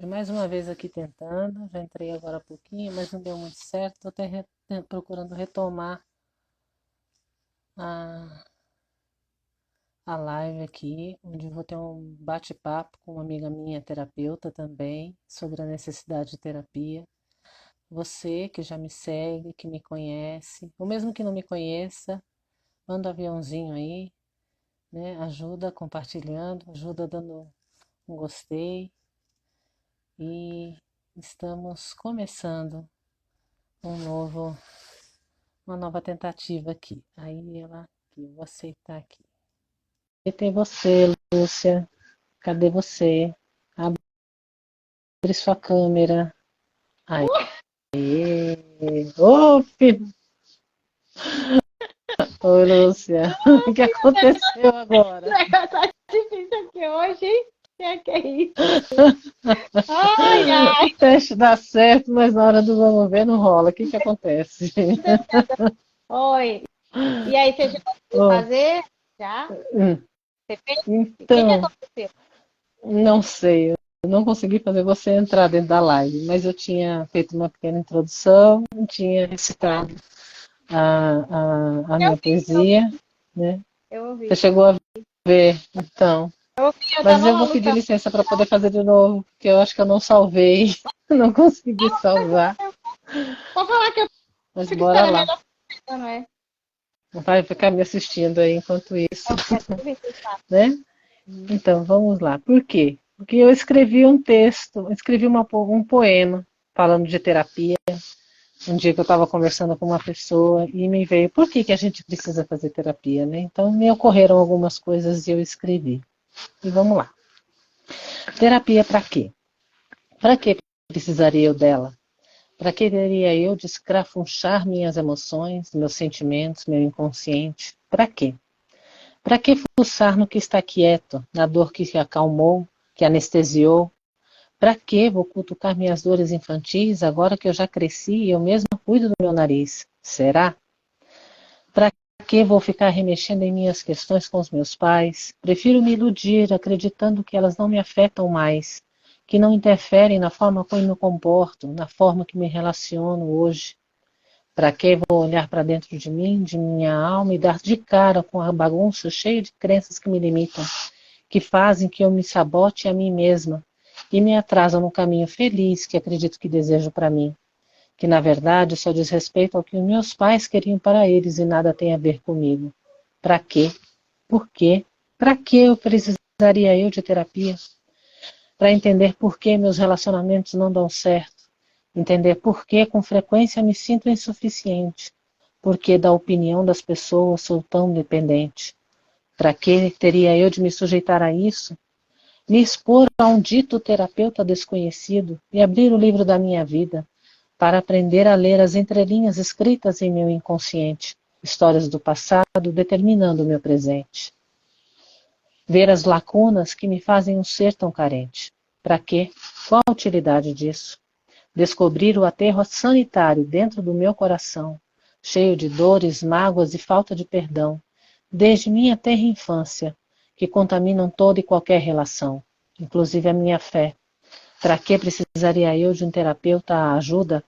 Mais uma vez aqui tentando, já entrei agora há pouquinho, mas não deu muito certo. Estou até procurando retomar a, a live aqui, onde eu vou ter um bate-papo com uma amiga minha, terapeuta também, sobre a necessidade de terapia. Você que já me segue, que me conhece, ou mesmo que não me conheça, manda um aviãozinho aí, né? Ajuda compartilhando, ajuda dando um gostei. E estamos começando um novo uma nova tentativa aqui. Aí ela aqui, vou aceitar aqui. E tem você, Lúcia. Cadê você? Abre sua câmera. Aí. Ô, oi, Lúcia. O que aconteceu O agora? negócio tá difícil aqui hoje, hein? Que é isso? Ai, O ai. teste dá certo, mas na hora do vamos ver não rola. O que que acontece? Oi. E aí, você já conseguiu Oh, fazer? Já? Você fez? O que então, aconteceu? não sei. Eu não consegui fazer você entrar dentro da live, mas eu tinha feito uma pequena introdução, tinha recitado a Eu minha vi, eu poesia, né? eu Você ouvi. chegou a ver, então. Eu ouvi, eu Mas tava eu lá vou pedir lutando. licença para poder fazer de novo, porque eu acho que eu não salvei, não consegui salvar. Pode falar que eu Mas fico bora esperando lá. ela, não é? Vai ficar me assistindo aí enquanto isso, Eu quero ver se sabe. né? Então, vamos lá. Por quê? Porque eu escrevi um texto, escrevi um poema falando de terapia. Um dia que eu estava conversando com uma pessoa e me veio, por que que a gente precisa fazer terapia, né? Então me ocorreram algumas coisas e eu escrevi. E vamos lá. Terapia para quê? Para que precisaria eu dela? Para que teria eu de escrafunchar minhas emoções, meus sentimentos, meu inconsciente? Para quê? Para que fuçar no que está quieto, na dor que acalmou, que anestesiou? Para que vou cutucar minhas dores infantis agora que eu já cresci e eu mesma cuido do meu nariz? Será? Para que vou ficar remexendo em minhas questões com os meus pais? Prefiro me iludir, acreditando que elas não me afetam mais, que não interferem na forma como eu me comporto, na forma que me relaciono hoje. Para que vou olhar para dentro de mim, de minha alma e dar de cara com a bagunça cheia de crenças que me limitam, que fazem que eu me sabote a mim mesma e me atrasam no caminho feliz que acredito que desejo para mim, que na verdade só diz respeito ao que os meus pais queriam para eles e nada tem a ver comigo. Para quê? Por quê? Para que eu precisaria eu de terapia? Para entender por que meus relacionamentos não dão certo, entender por que com frequência me sinto insuficiente, por que da opinião das pessoas sou tão dependente. Para que teria eu de me sujeitar a isso? Me expor a um dito terapeuta desconhecido e abrir o livro da minha vida para aprender a ler as entrelinhas escritas em meu inconsciente, histórias do passado determinando o meu presente. Ver as lacunas que me fazem um ser tão carente. Para quê? Qual a utilidade disso? Descobrir o aterro sanitário dentro do meu coração, cheio de dores, mágoas e falta de perdão, desde minha tenra infância, que contaminam toda e qualquer relação, inclusive a minha fé. Para que precisaria eu de um terapeuta à ajuda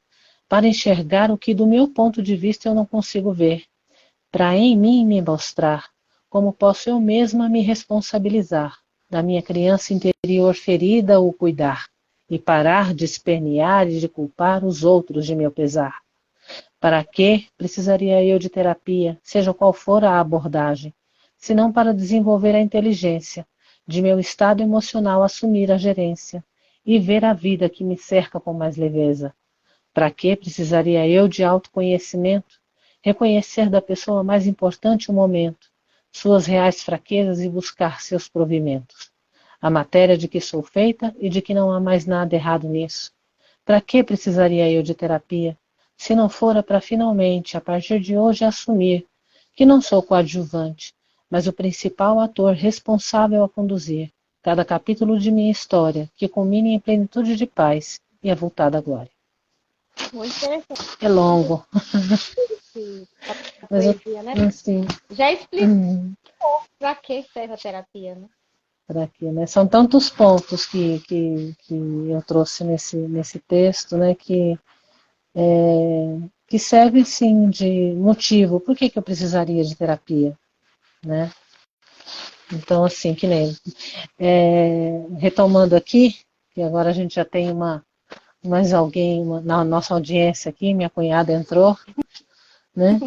para enxergar o que do meu ponto de vista eu não consigo ver, para em mim me mostrar como posso eu mesma me responsabilizar da minha criança interior ferida ou cuidar, e parar de espernear e de culpar os outros de meu pesar. Para que precisaria eu de terapia, seja qual for a abordagem, senão para desenvolver a inteligência, de meu estado emocional assumir a gerência e ver a vida que me cerca com mais leveza? Para que precisaria eu de autoconhecimento? Reconhecer da pessoa mais importante o momento, suas reais fraquezas e buscar seus provimentos. A matéria de que sou feita e de que não há mais nada errado nisso. Para que precisaria eu de terapia, se não fora para finalmente, a partir de hoje, assumir que não sou coadjuvante, mas o principal ator responsável a conduzir cada capítulo de minha história, que culmine em plenitude de paz e avultada glória. Muito interessante É longo, a mas eu, poesia, né? assim, Já explica hum, pra que serve a terapia, né? aqui, né? São tantos pontos que eu trouxe nesse texto, né? Que serve, sim, de motivo. Por que eu precisaria de terapia, né? Então, assim, que nem... retomando aqui, que agora a gente já tem mais alguém na nossa audiência aqui, minha cunhada entrou, né?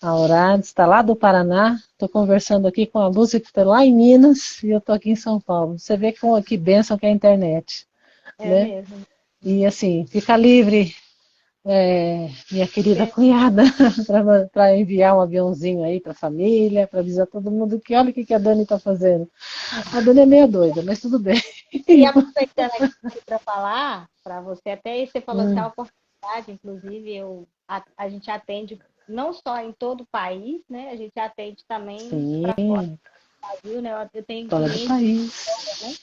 A Aurades está lá do Paraná, estou conversando aqui com a Lúcia que está lá em Minas e eu estou aqui em São Paulo. Você vê que bênção que é a internet, É né? mesmo. E assim, fica livre, minha querida cunhada, para enviar um aviãozinho aí para a família, para avisar todo mundo que olha o que a Dani está fazendo. A Dani é meio doida, mas tudo bem. E aproveitando aqui para falar, para você, até você falou assim, a Hum, oportunidade, inclusive, a gente atende não só em todo o país, né? A gente atende também para fora sim, do Brasil, né? Eu tenho fora do clientes, país. né?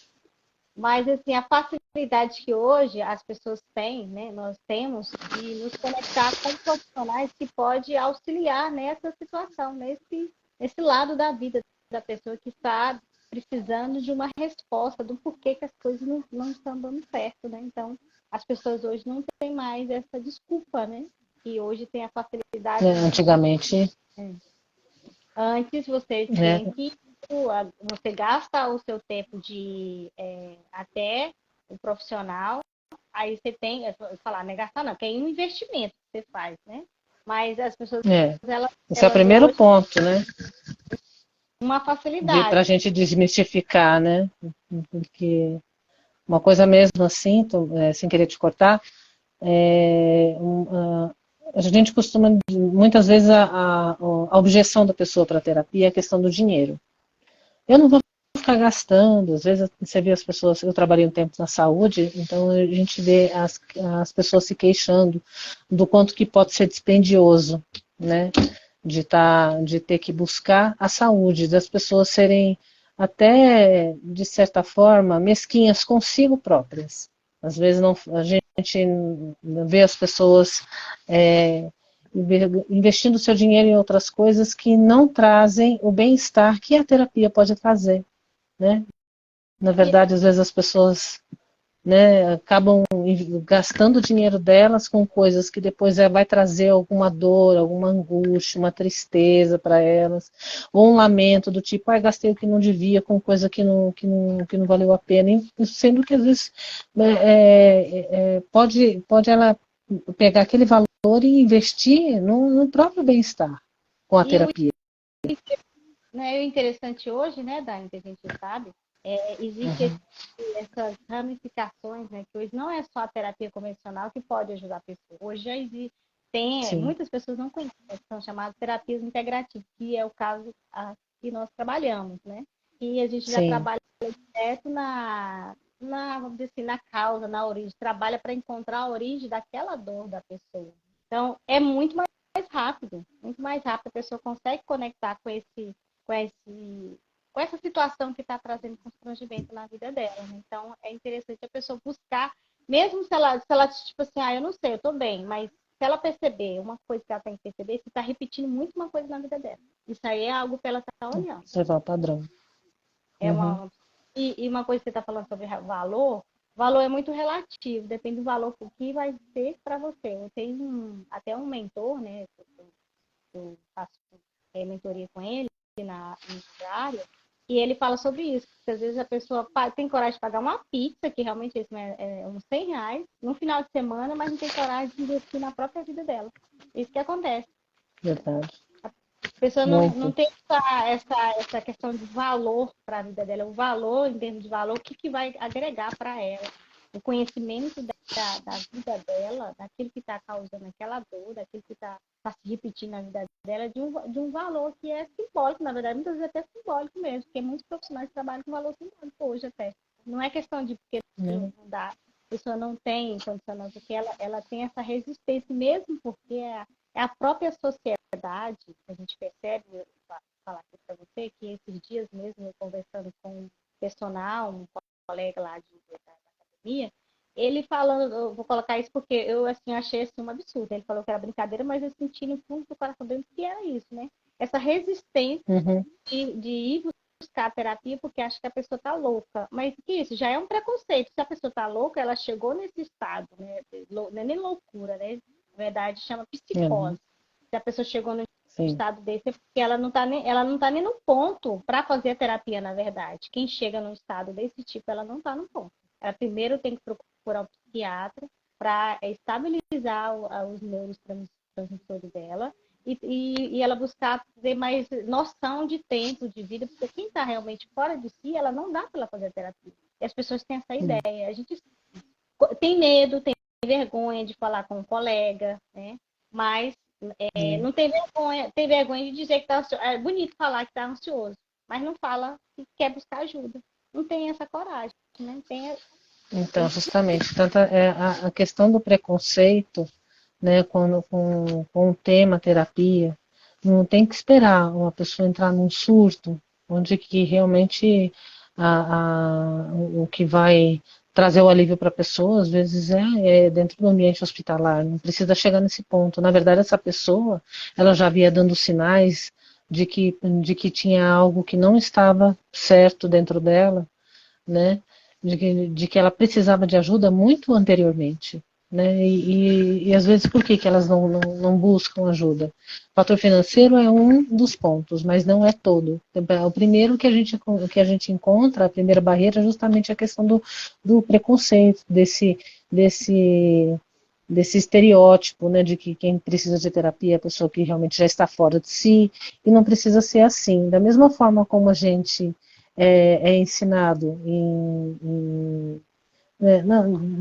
Mas, assim, a facilidade que hoje as pessoas têm, né? Nós temos de nos conectar com profissionais que pode auxiliar nessa situação, nesse lado da vida da pessoa que está precisando de uma resposta do porquê que as coisas não estão dando certo, né? Então, as pessoas hoje não têm mais essa desculpa, né? E hoje tem a facilidade de... Antigamente, Antes você né? tinha que... Você gasta o seu tempo até o profissional, aí você tem... Eu vou falar, não é gastar não, que é um investimento que você faz, né? Mas as pessoas, Esse é o elas primeiro hoje... ponto, né? Uma Para a facilidade. gente desmistificar, né? Porque uma coisa mesmo assim, sem querer te cortar, a gente costuma, muitas vezes, a objeção da pessoa para a terapia é a questão do dinheiro. Eu não vou ficar gastando, às vezes você vê as pessoas, eu trabalhei um tempo na saúde, então a gente vê as pessoas se queixando do quanto que pode ser dispendioso, né? De ter que buscar a saúde, das pessoas serem até, de certa forma, mesquinhas consigo próprias. Às vezes a gente vê as pessoas investindo seu dinheiro em outras coisas que não trazem o bem-estar que a terapia pode trazer, né? Na E, verdade, às vezes as pessoas, né, acabam gastando o dinheiro delas com coisas que depois vai trazer alguma dor, alguma angústia, uma tristeza para elas, ou um lamento do tipo, ai, gastei o que não devia com coisa que não valeu a pena, sendo que às vezes pode ela pegar aquele valor e investir no próprio bem-estar com a e terapia. o interessante hoje, né, Dani, que a gente sabe, existe Uhum. essas ramificações, né, que hoje não é só a terapia convencional que pode ajudar a pessoa. Hoje já existe, Sim, muitas pessoas não conhecem, são chamadas terapias integrativas, que é o caso que nós trabalhamos, né? E a gente já sim. trabalha direto vamos dizer assim, na causa, na origem, trabalha para encontrar a origem daquela dor da pessoa. Então, é muito mais rápido, muito mais rápido. A pessoa consegue conectar com esse, com essa situação que está trazendo constrangimento na vida dela, né? Então, é interessante a pessoa buscar, mesmo se ela tipo assim, eu não sei, eu tô bem, mas se ela perceber, uma coisa que ela tem que perceber, se está repetindo muito uma coisa na vida dela. Isso aí é algo para ela estar olhando. Observar o padrão. É Uhum. e uma coisa que você está falando sobre valor é muito relativo, depende do valor que vai ser para você. Eu tenho até um mentor, né? Eu faço mentoria com ele na área, e ele fala sobre isso, que às vezes a pessoa tem coragem de pagar uma pizza, que realmente isso é uns R$ 100, no final de semana, mas não tem coragem de investir na própria vida dela. Isso que acontece. Verdade. A pessoa não Muito. tem essa questão de valor para a vida dela. O valor, em termos de valor, o que vai agregar para ela? O conhecimento da vida dela, daquilo que está causando aquela dor, daquilo que está se repetindo na vida dela, de um valor que é simbólico, na verdade, muitas vezes até simbólico mesmo, porque muitos profissionais trabalham com valor simbólico hoje até. Não é questão de porque Né? não dá, a pessoa não tem condição, não, porque ela tem essa resistência, mesmo porque é a própria sociedade, a gente percebe, eu vou falar aqui para você, que esses dias mesmo, eu conversando com um personal, um colega lá da academia, ele falando, eu vou colocar isso porque eu assim, achei assim, um absurdo. Ele falou que era brincadeira, mas eu senti no fundo do coração dele que era isso, né? Essa resistência Uhum. de ir buscar a terapia porque acha que a pessoa está louca. Mas isso já é um preconceito. Se a pessoa está louca, ela chegou nesse estado, né? Não é nem loucura, né? Na verdade, chama psicose. Se a pessoa chegou no estado desse, é porque ela não tá nem no ponto para fazer a terapia, na verdade. Quem chega num estado desse tipo, ela não está no ponto. Ela primeiro tem que procurar um psiquiatra para estabilizar os neurotransmissores dela e ela buscar ter mais noção de tempo de vida, porque quem está realmente fora de si, ela não dá para ela fazer terapia. E as pessoas têm essa ideia. A gente tem medo, tem vergonha de falar com um colega, né? Mas não tem vergonha de dizer que está ansioso. É bonito falar que está ansioso, mas não fala que quer buscar ajuda. Não tem essa coragem, né? Então, justamente, tanto a questão do preconceito, né, com o tema terapia, não tem que esperar uma pessoa entrar num surto, onde que realmente o que vai trazer o alívio para a pessoa, às vezes é dentro do ambiente hospitalar, não precisa chegar nesse ponto. Na verdade, essa pessoa, ela já havia dando sinais de que tinha algo que não estava certo dentro dela, né? De que ela precisava de ajuda muito anteriormente. Né? E às vezes por que elas não buscam ajuda? O fator financeiro é um dos pontos, mas não é todo. O primeiro que a gente encontra, a primeira barreira é justamente a questão do preconceito, desse estereótipo, né, de que quem precisa de terapia é a pessoa que realmente já está fora de si, e não precisa ser assim. Da mesma forma como a gente é ensinado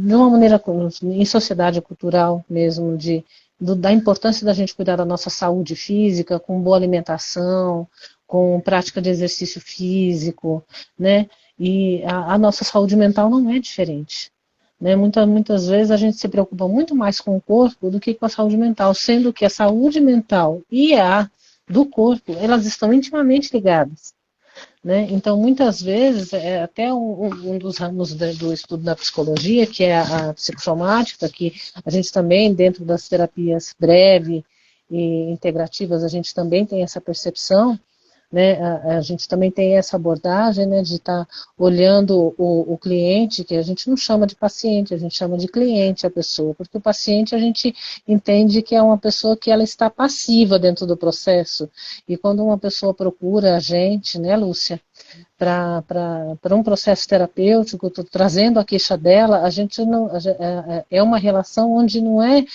de uma maneira, em sociedade cultural mesmo, da importância da gente cuidar da nossa saúde física, com boa alimentação, com prática de exercício físico, né? E a nossa saúde mental não é diferente. Né? Muitas vezes a gente se preocupa muito mais com o corpo do que com a saúde mental, sendo que a saúde mental e a do corpo, elas estão intimamente ligadas. Né? Então, muitas vezes, até um dos ramos do estudo da psicologia, que é a psicossomática, que a gente também, dentro das terapias breve e integrativas, a gente também tem essa percepção, né? A gente também tem essa abordagem, né, de estar olhando o cliente, que a gente não chama de paciente, a gente chama de cliente a pessoa, porque o paciente a gente entende que é uma pessoa que ela está passiva dentro do processo, e quando uma pessoa procura a gente, né, Lúcia, para um processo terapêutico, trazendo a queixa dela, a gente não é uma relação onde não é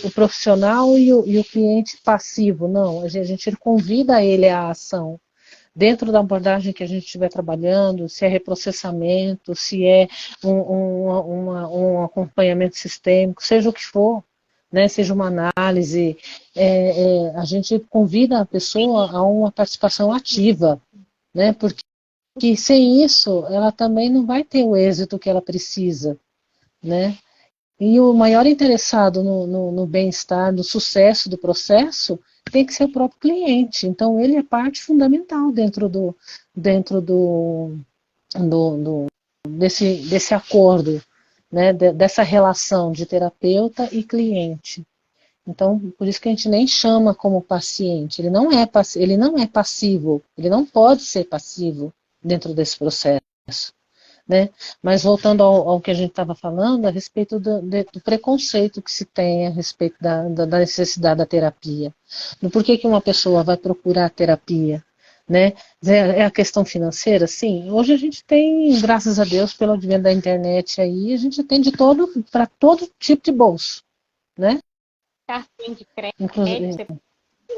o profissional e o cliente passivo, não, a gente convida ele à ação. Dentro da abordagem que a gente estiver trabalhando, se é reprocessamento, se é um acompanhamento sistêmico, seja o que for, né, seja uma análise, a gente convida a pessoa a uma participação ativa, né, porque sem isso ela também não vai ter o êxito que ela precisa, né? E o maior interessado no bem-estar, no sucesso do processo, tem que ser o próprio cliente. Então, ele é parte fundamental desse acordo, né, dessa relação de terapeuta e cliente. Então, por isso que a gente nem chama como paciente. Ele não é passivo, ele não pode ser passivo dentro desse processo. Né? Mas voltando ao que a gente estava falando, a respeito do preconceito que se tem a respeito da necessidade da terapia. Do porquê que uma pessoa vai procurar terapia. Né? É a questão financeira? Sim. Hoje a gente tem, graças a Deus, pelo advento da internet aí, a gente tem para todo tipo de bolso. Né? Cartão de crédito, Inclusive,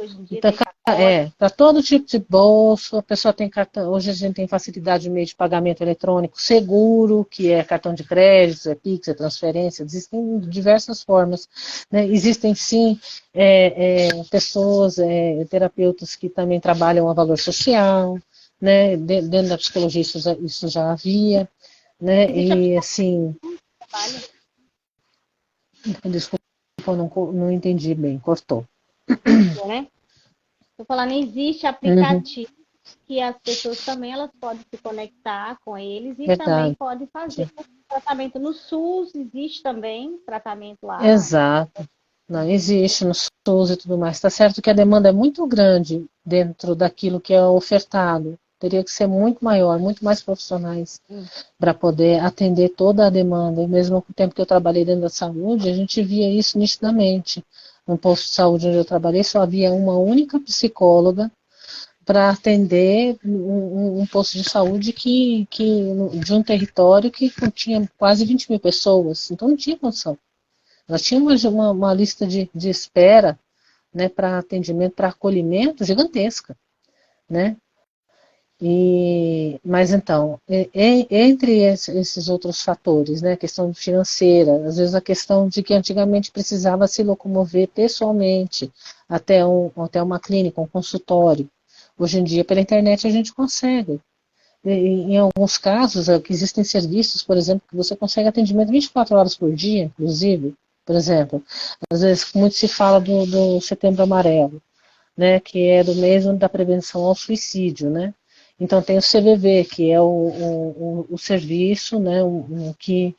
hoje em dia então, tem pacote. para todo tipo de bolso, a pessoa tem cartão. Hoje a gente tem facilidade de meio de pagamento eletrônico seguro, que é cartão de crédito, é Pix, é transferência, existem diversas formas. Né? Existem sim pessoas, terapeutas que também trabalham a valor social, né? Dentro da psicologia isso já havia. Né? E assim. Desculpa, eu não entendi bem, cortou. Né? Estou falando, existe Uhum, aplicativos que as pessoas também elas podem se conectar com eles e também verdade. podem fazer tratamento no SUS, existe também tratamento lá. Exato. Não existe no SUS e tudo mais. Está certo que a demanda é muito grande dentro daquilo que é ofertado, teria que ser muito maior, muito mais profissionais para poder atender toda a demanda. E mesmo no tempo que eu trabalhei dentro da saúde, a gente via isso nitidamente. No posto de saúde onde eu trabalhei, só havia uma única psicóloga para atender um posto de saúde de um território que tinha quase 20 mil pessoas. Então não tinha condição. Nós tínhamos uma lista de espera, né, para atendimento, para acolhimento gigantesca, né? Mas então, entre esses outros fatores, né, a questão financeira, às vezes a questão de que antigamente precisava se locomover pessoalmente até uma clínica, um consultório. Hoje em dia, pela internet, a gente consegue. Em alguns casos, que existem serviços, por exemplo, que você consegue atendimento 24 horas por dia, inclusive. Por exemplo, às vezes muito se fala do Setembro Amarelo, né, que é do mês da prevenção ao suicídio, né? Então tem o CVV, que é o serviço, né, que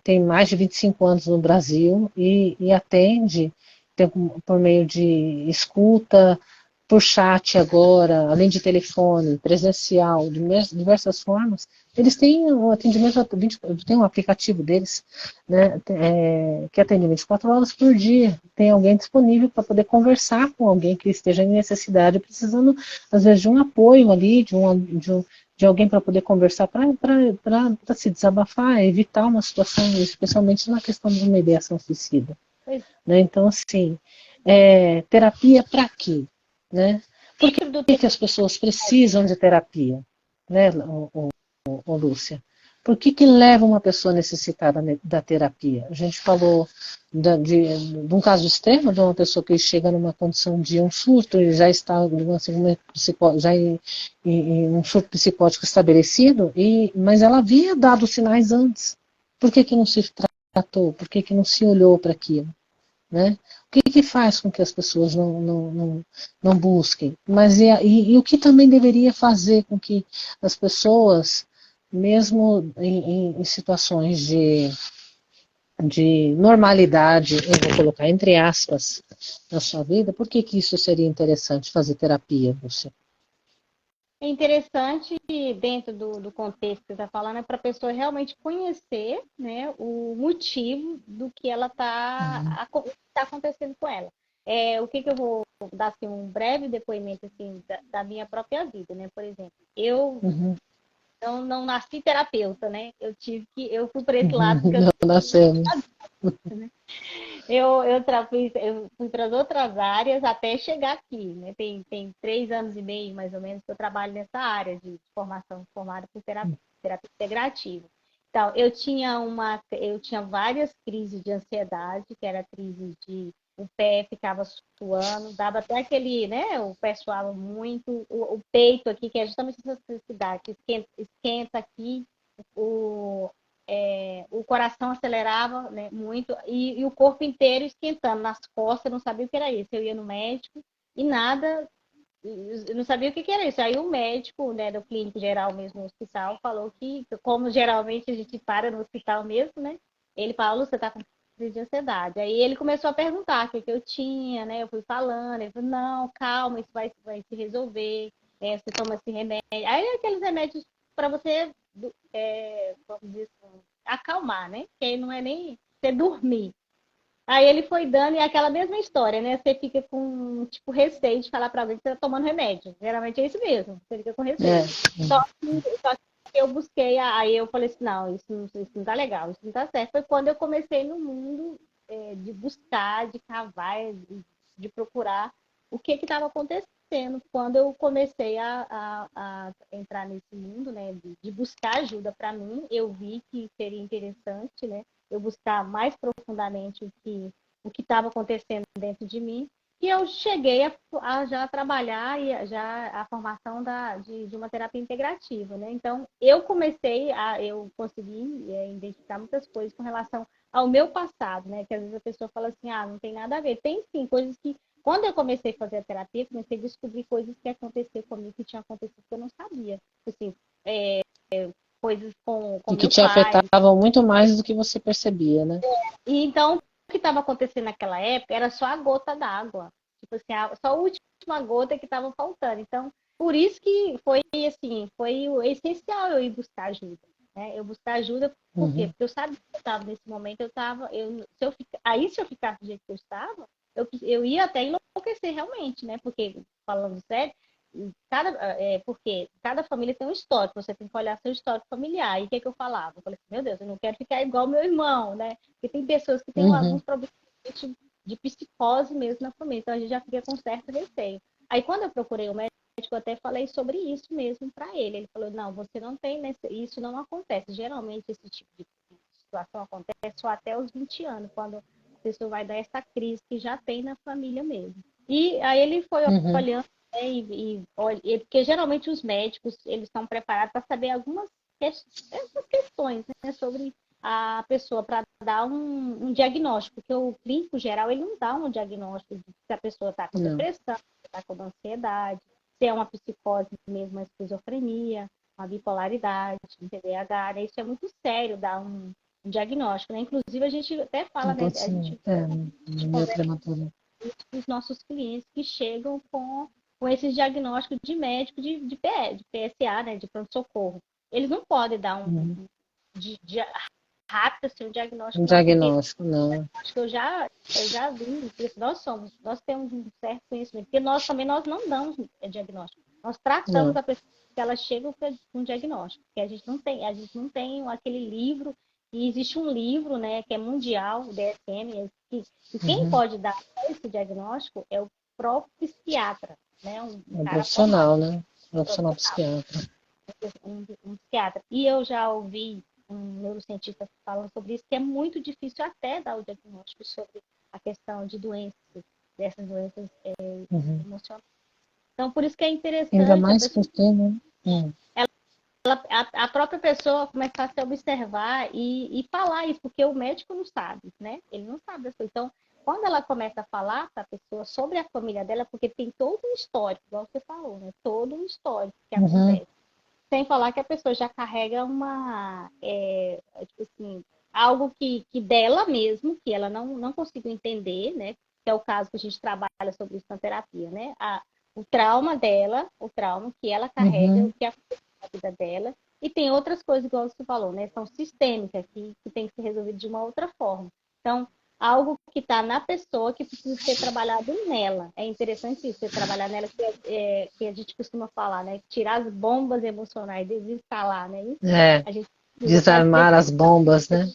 tem mais de 25 anos no Brasil e atende por meio de escuta, por chat agora, além de telefone, presencial, de diversas formas, eles têm um atendimento, tem um aplicativo deles, né, que atende 24 horas por dia, tem alguém disponível para poder conversar com alguém que esteja em necessidade, precisando, às vezes, de um apoio ali, de alguém para poder conversar, para se desabafar, evitar uma situação, especialmente na questão de uma ideação suicida. Né? Então, assim, terapia para quê? Né? Por que as pessoas precisam de terapia, né, Lúcia? Por que leva uma pessoa necessitada da terapia? A gente falou de um caso extremo, de uma pessoa que chega numa condição de um surto e já está em um surto psicótico estabelecido, mas ela havia dado sinais antes. Por que não se tratou? Por que não se olhou para aquilo? Né? O que faz com que as pessoas não busquem? Mas e o que também deveria fazer com que as pessoas, mesmo em situações de normalidade, eu vou colocar entre aspas, na sua vida, por que isso seria interessante fazer terapia, você? É interessante, dentro do contexto que você está falando, é para a pessoa realmente conhecer, né, o motivo do que ela está acontecendo com ela. O que eu vou dar assim, um breve depoimento assim, da minha própria vida, né? Por exemplo, eu não nasci terapeuta, né? Eu fui para esse lado porque eu Não nascemos. né? Eu fui para as outras áreas até chegar aqui, né? Tem 3 anos e meio, mais ou menos, que eu trabalho nessa área de formação formada por terapia integrativa. Então, eu tinha várias crises de ansiedade, que era crise de o pé ficava suando, dava até aquele, né? O pé suava muito, o peito aqui, que é justamente essa necessidade, que esquenta aqui, o coração acelerava, né, muito e o corpo inteiro esquentando nas costas, eu não sabia o que era isso. Eu ia no médico e nada, eu não sabia o que era isso. Aí o médico, né, do clínico geral mesmo no hospital, falou que, como geralmente a gente para no hospital mesmo, né, ele falou, você está com crise de ansiedade. Aí ele começou a perguntar o que eu tinha, né, eu fui falando, ele falou, não, calma, isso vai se resolver, você toma esse remédio. Aí aqueles remédios para você vamos dizer assim, acalmar, né? Que aí não é nem você dormir. Aí ele foi dando, e é aquela mesma história, né? Você fica com, tipo, receio de falar para alguém que você tá tomando remédio. Geralmente é isso mesmo, você fica com receio. Só que eu busquei, aí eu falei assim, não, isso não tá legal, isso não tá certo. Foi quando eu comecei no mundo de buscar, de cavar, de procurar o que estava acontecendo. Quando eu comecei a entrar nesse mundo, né, de buscar ajuda para mim, eu vi que seria interessante, né, eu buscar mais profundamente o que estava acontecendo dentro de mim. E eu cheguei a já trabalhar e já a formação de uma terapia integrativa, né? Então, eu consegui identificar muitas coisas com relação ao meu passado, né? Que às vezes a pessoa fala assim, não tem nada a ver. Tem sim, coisas que, quando eu comecei a fazer a terapia, comecei a descobrir coisas que aconteceram comigo, que tinham acontecido que eu não sabia. Assim, coisas com E que meu te pai. afetavam muito mais do que você percebia, né? E então, o que estava acontecendo naquela época era só a gota d'água. Tipo assim, só a última gota que estava faltando. Então, por isso que foi assim, foi o essencial eu ir buscar ajuda, né? Eu buscar ajuda, por quê? Uhum. Porque eu sabia que eu estava nesse momento, se eu ficasse do jeito que eu estava, eu ia até enlouquecer realmente, né? Porque, falando sério, porque cada família tem um histórico, você tem que olhar seu histórico familiar. E o que, que eu falava? Eu falei assim, meu Deus, eu não quero ficar igual meu irmão, né? Porque tem pessoas que têm Uhum. alguns problemas de psicose mesmo na família, então a gente já fica com certo receio. Aí quando eu procurei o médico, eu até falei sobre isso mesmo para ele. Ele falou, não, você não tem, isso não acontece. Geralmente esse tipo de situação acontece só até os 20 anos, quando a pessoa vai dar essa crise que já tem na família mesmo. E aí ele foi Uhum. olhando, né, porque geralmente os médicos, eles estão preparados para saber essas questões, né, sobre a pessoa, para dar um diagnóstico, porque o clínico geral, ele não dá um diagnóstico de se a pessoa está com Não. depressão, está com ansiedade, se é uma psicose mesmo, uma esquizofrenia, uma bipolaridade, um TDAH, né? Isso é muito sério, dar um diagnóstico, né? Inclusive, a gente até fala, Não né? pode A ser. gente Meio prematuro. os nossos clientes que chegam com esses diagnósticos de médico de PSA, né, de pronto-socorro. Eles não podem dar Uhum. de rápido assim, um Um diagnóstico, não, porque diagnóstico, não. acho que eu já vi, porque nós temos um certo conhecimento, porque nós também nós não damos diagnóstico. Nós tratamos Não. a pessoa que ela chega com um diagnóstico, porque a gente não tem aquele livro, e existe um livro, né, que é mundial, o DSM, que quem Uhum. pode dar esse diagnóstico é o próprio psiquiatra, né, um É um cara formado, profissional, né? Profissional profissional, psiquiatra. um psiquiatra. E eu já ouvi um neurocientista falando sobre isso, que é muito difícil até dar o diagnóstico sobre a questão de doenças, dessas doenças Uhum. emocionais. Então, por isso que é Ainda interessante a mais pessoa, porque, né? a própria pessoa começar a se observar e falar isso, porque o médico não sabe, né? Ele não sabe das coisas. Então, quando ela começa a falar para a pessoa sobre a família dela, porque tem todo um histórico, igual você falou, né? Todo um histórico que Uhum. acontece. Sem falar que a pessoa já carrega tipo assim, algo que dela mesmo, que ela não conseguiu entender, né? Que é o caso que a gente trabalha sobre isso na terapia, né? O trauma dela, o trauma que ela carrega, o Uhum. que aconteceu na vida dela. E tem outras coisas, igual você falou, né? São sistêmicas, que tem que ser resolvido de uma outra forma. Então, algo que está na pessoa que precisa ser trabalhado nela. É interessante isso, você trabalhar nela, que a gente costuma falar, né? Tirar as bombas emocionais, desinstalar, né? Isso É. a gente precisa para Desarmar as bombas, né?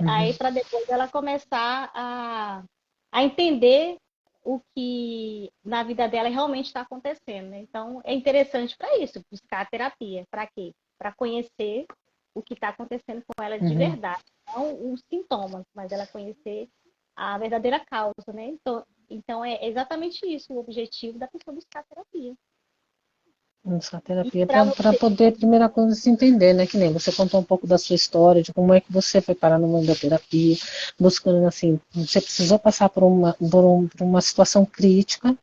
aí Uhum. para depois ela começar a entender o que na vida dela realmente está acontecendo, né? Então é interessante para isso, buscar a terapia. Para quê? Para conhecer o que está acontecendo com ela de Uhum. verdade, não os sintomas, mas ela conhecer a verdadeira causa, né? Então é exatamente isso o objetivo da pessoa buscar a terapia. Essa E terapia para para você, poder, primeira coisa, se entender, né? Que nem você contou um pouco da sua história, de como é que você foi parar no mundo da terapia, buscando, assim, você precisou passar por uma situação crítica,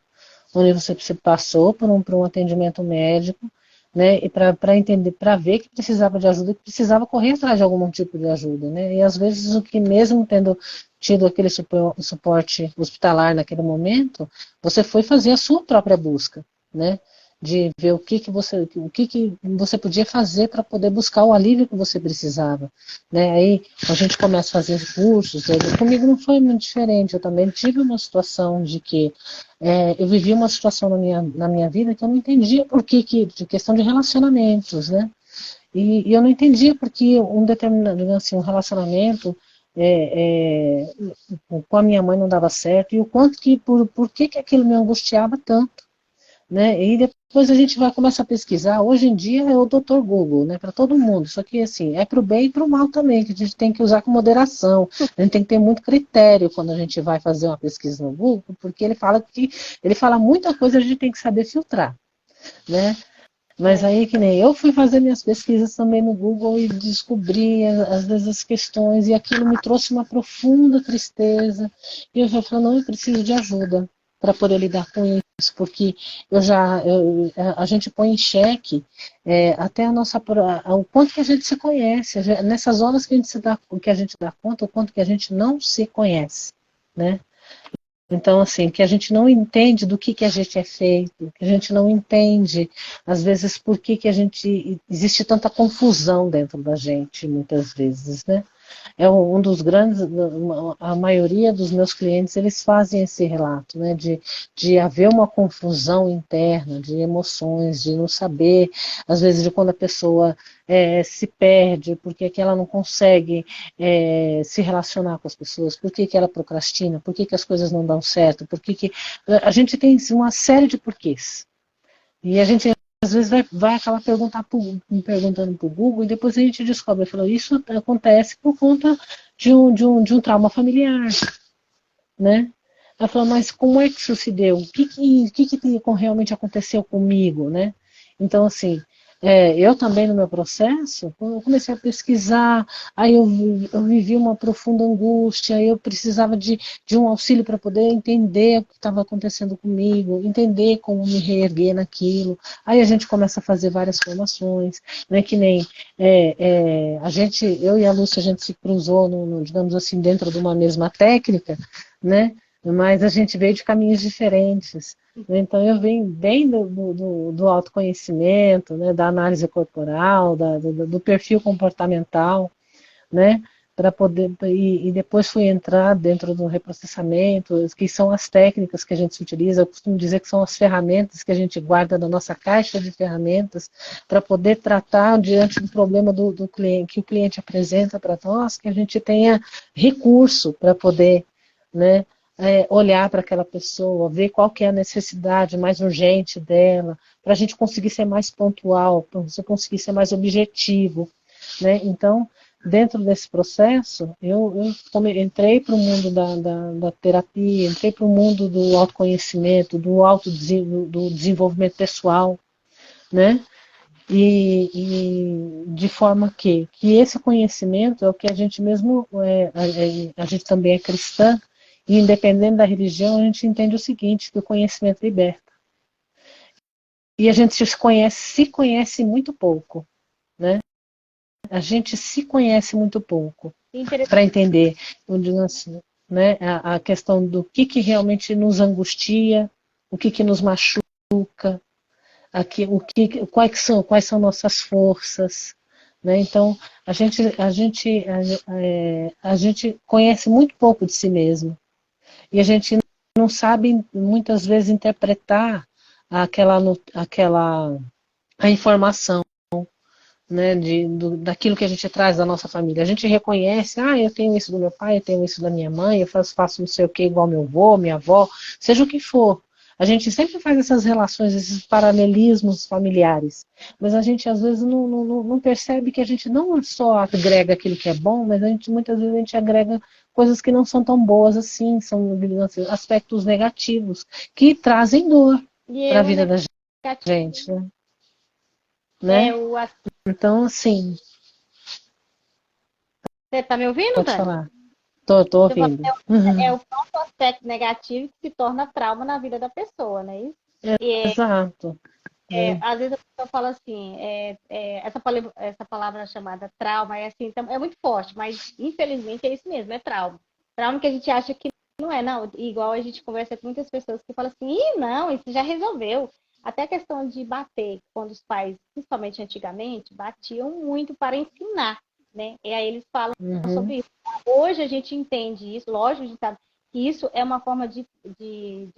onde você passou por um atendimento médico, né? E para entender, para ver que precisava de ajuda, que precisava correr atrás de algum tipo de ajuda, né? E às vezes o que mesmo tendo tido aquele suporte hospitalar naquele momento, você foi fazer a sua própria busca, né? De ver o que você podia fazer para poder buscar o alívio que você precisava, né? Aí a gente começa a fazer cursos, comigo não foi muito diferente, eu também tive uma situação de que eu vivi uma situação na minha vida que eu não entendia de questão de relacionamentos, né? E eu não entendia porque um determinado, assim, um relacionamento com a minha mãe não dava certo e o quanto por que aquilo me angustiava tanto, né? E depois a gente vai começar a pesquisar. Hoje em dia é o Dr. Google, né? Para todo mundo. Só que assim, é para o bem e para o mal também, que a gente tem que usar com moderação. A gente tem que ter muito critério quando a gente vai fazer uma pesquisa no Google, porque ele fala muita coisa, a gente tem que saber filtrar, né? Mas é, aí que nem eu fui fazer minhas pesquisas também no Google e descobri às vezes as questões e aquilo me trouxe uma profunda tristeza. E eu já falei, não, eu preciso de ajuda para poder lidar com isso, porque a gente põe em xeque até o quanto que a gente se conhece, nessas horas que a gente dá conta, o quanto que a gente não se conhece, né? Então, assim, que a gente não entende do que a gente é feito, que a gente não entende, às vezes, por que a gente. Existe tanta confusão dentro da gente, muitas vezes, né? É um dos grandes, a maioria dos meus clientes, eles fazem esse relato, né, de haver uma confusão interna, de emoções, de não saber, às vezes, de quando a pessoa se perde, porque que ela não consegue se relacionar com as pessoas, por que ela procrastina, por que as coisas não dão certo, que a gente tem uma série de porquês. E a gente às vezes vai acabar perguntando para o Google e depois a gente descobre, falou, isso acontece por conta de um trauma familiar, né? Ela falou, mas como é que isso se deu? O que realmente aconteceu comigo, né? Então, assim, eu também no meu processo, quando eu comecei a pesquisar, aí eu vivi uma profunda angústia, eu precisava de um auxílio para poder entender o que estava acontecendo comigo, entender como me reerguer naquilo. Aí a gente começa a fazer várias formações, né, que nem eu e a Lúcia, a gente se cruzou, digamos assim, dentro de uma mesma técnica, né? Mas a gente veio de caminhos diferentes. Né? Então eu venho bem do autoconhecimento, né? Da análise corporal, do perfil comportamental, né? Para poder e depois fui entrar dentro do reprocessamento, que são as técnicas que a gente utiliza. Eu costumo dizer que são as ferramentas que a gente guarda na nossa caixa de ferramentas para poder tratar diante do problema do cliente que o cliente apresenta para nós, que a gente tenha recurso para poder, né, olhar para aquela pessoa, ver qual que é a necessidade mais urgente dela, para a gente conseguir ser mais pontual, para você conseguir ser mais objetivo, né? Então, dentro desse processo, eu entrei para o mundo da terapia, entrei para o mundo do autoconhecimento, do desenvolvimento pessoal, né? E de forma que esse conhecimento é o que a gente mesmo, a gente também é cristã, e independente da religião, a gente entende o seguinte, que o conhecimento liberta. E a gente se conhece muito pouco, né? A gente se conhece muito pouco para entender, assim, né, a questão do que realmente nos angustia, o que nos machuca, aqui, quais são nossas forças, né? Então a gente conhece muito pouco de si mesmo e a gente não sabe muitas vezes interpretar aquela a informação, né, daquilo que a gente traz da nossa família. A gente reconhece, eu tenho isso do meu pai, eu tenho isso da minha mãe, eu faço não sei o que igual meu avô, minha avó, seja o que for. A gente sempre faz essas relações, esses paralelismos familiares, mas a gente às vezes não percebe que a gente não só agrega aquilo que é bom, mas muitas vezes a gente agrega coisas que não são tão boas assim, são aspectos negativos, que trazem dor para a vida da gente, né? O Então, assim, Você está me ouvindo, pode Dani? falar. Tô Eu falo, ouvindo. É o próprio aspecto negativo que se torna trauma na vida da pessoa, né? Isso? Exato. Né? Às vezes a pessoa fala assim, essa palavra chamada trauma é assim, então, é muito forte, mas infelizmente é isso mesmo, é trauma. Trauma que a gente acha que não é, não. Igual a gente conversa com muitas pessoas que falam assim, não, isso já resolveu. Até a questão de bater, quando os pais, principalmente antigamente, batiam muito para ensinar, né? E aí eles falam Uhum. sobre isso. Hoje a gente entende isso, lógico, a gente sabe que isso é uma forma de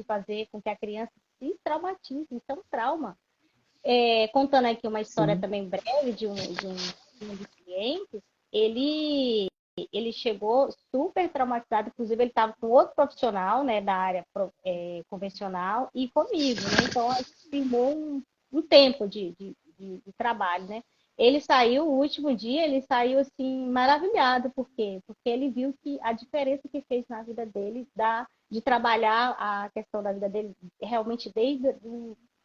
fazer com que a criança se traumatize, isso é um trauma. Contando aqui uma história Sim. também breve de um dos clientes, ele chegou super traumatizado, inclusive ele estava com outro profissional, né, da área convencional e comigo, né? Então a gente firmou um tempo de trabalho, né? Ele saiu, o último dia, ele saiu assim maravilhado, por quê? Porque ele viu que a diferença que fez na vida dele de trabalhar a questão da vida dele realmente desde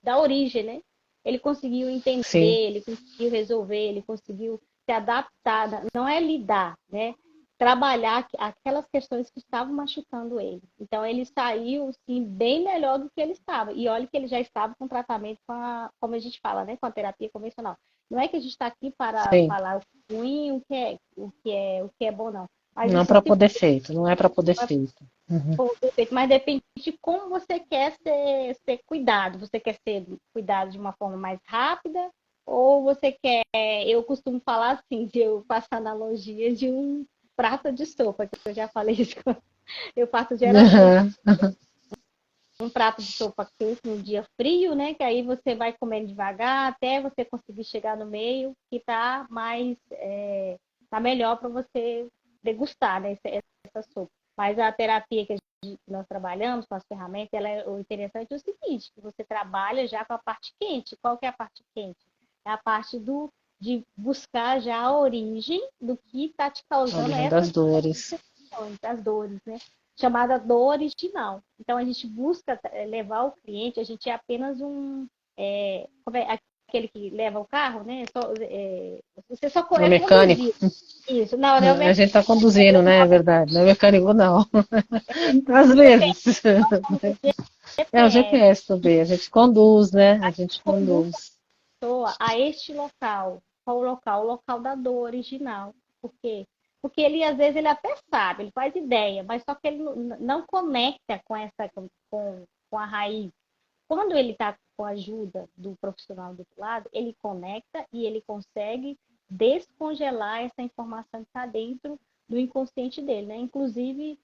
da origem, né? Ele conseguiu entender, Sim. ele conseguiu resolver, ele conseguiu se adaptar, não é lidar, né? Trabalhar aquelas questões que estavam machucando ele. Então ele saiu sim bem melhor do que ele estava. E olha que ele já estava com tratamento como a gente fala, né, com a terapia convencional. Não é que a gente está aqui para Sim. falar o ruim, o que é bom, não. Mas Não assim, para poder feito, não é para poder feito. for feito, mas depende de como você quer ser cuidado. Você quer ser cuidado de uma forma mais rápida ou você quer, eu costumo falar assim, eu faço analogia de um prato de sopa, que eu já falei isso, eu faço geralmente um prato de sopa quente num dia frio, né? Que aí você vai comendo devagar até você conseguir chegar no meio, que tá mais, tá melhor para você degustar, né? Essa sopa. Mas a terapia que nós trabalhamos com as ferramentas, o interessante é o seguinte, que você trabalha já com a parte quente. Qual que é a parte quente? É a parte de buscar já a origem do que está te A causando origem das essas dores. das dores, né? Chamada dor original. Então, a gente busca levar o cliente, a gente é apenas como é aquele que leva o carro, né? Você só O é mecânico. conduzir. Isso, não, não é o A gente está conduzindo, né? É verdade. Não é mecânico, não. Às vezes. É o GPS. GPS também. A gente conduz, né? A gente Conduz a conduz. pessoa a este local. Qual o local? O local da dor original. Por quê? Porque ele, às vezes, ele até sabe, ele faz ideia, mas só que ele não conecta com a raiz. Quando ele está com a ajuda do profissional do outro lado, ele conecta e ele consegue descongelar essa informação que está dentro do inconsciente dele, né? Inclusive,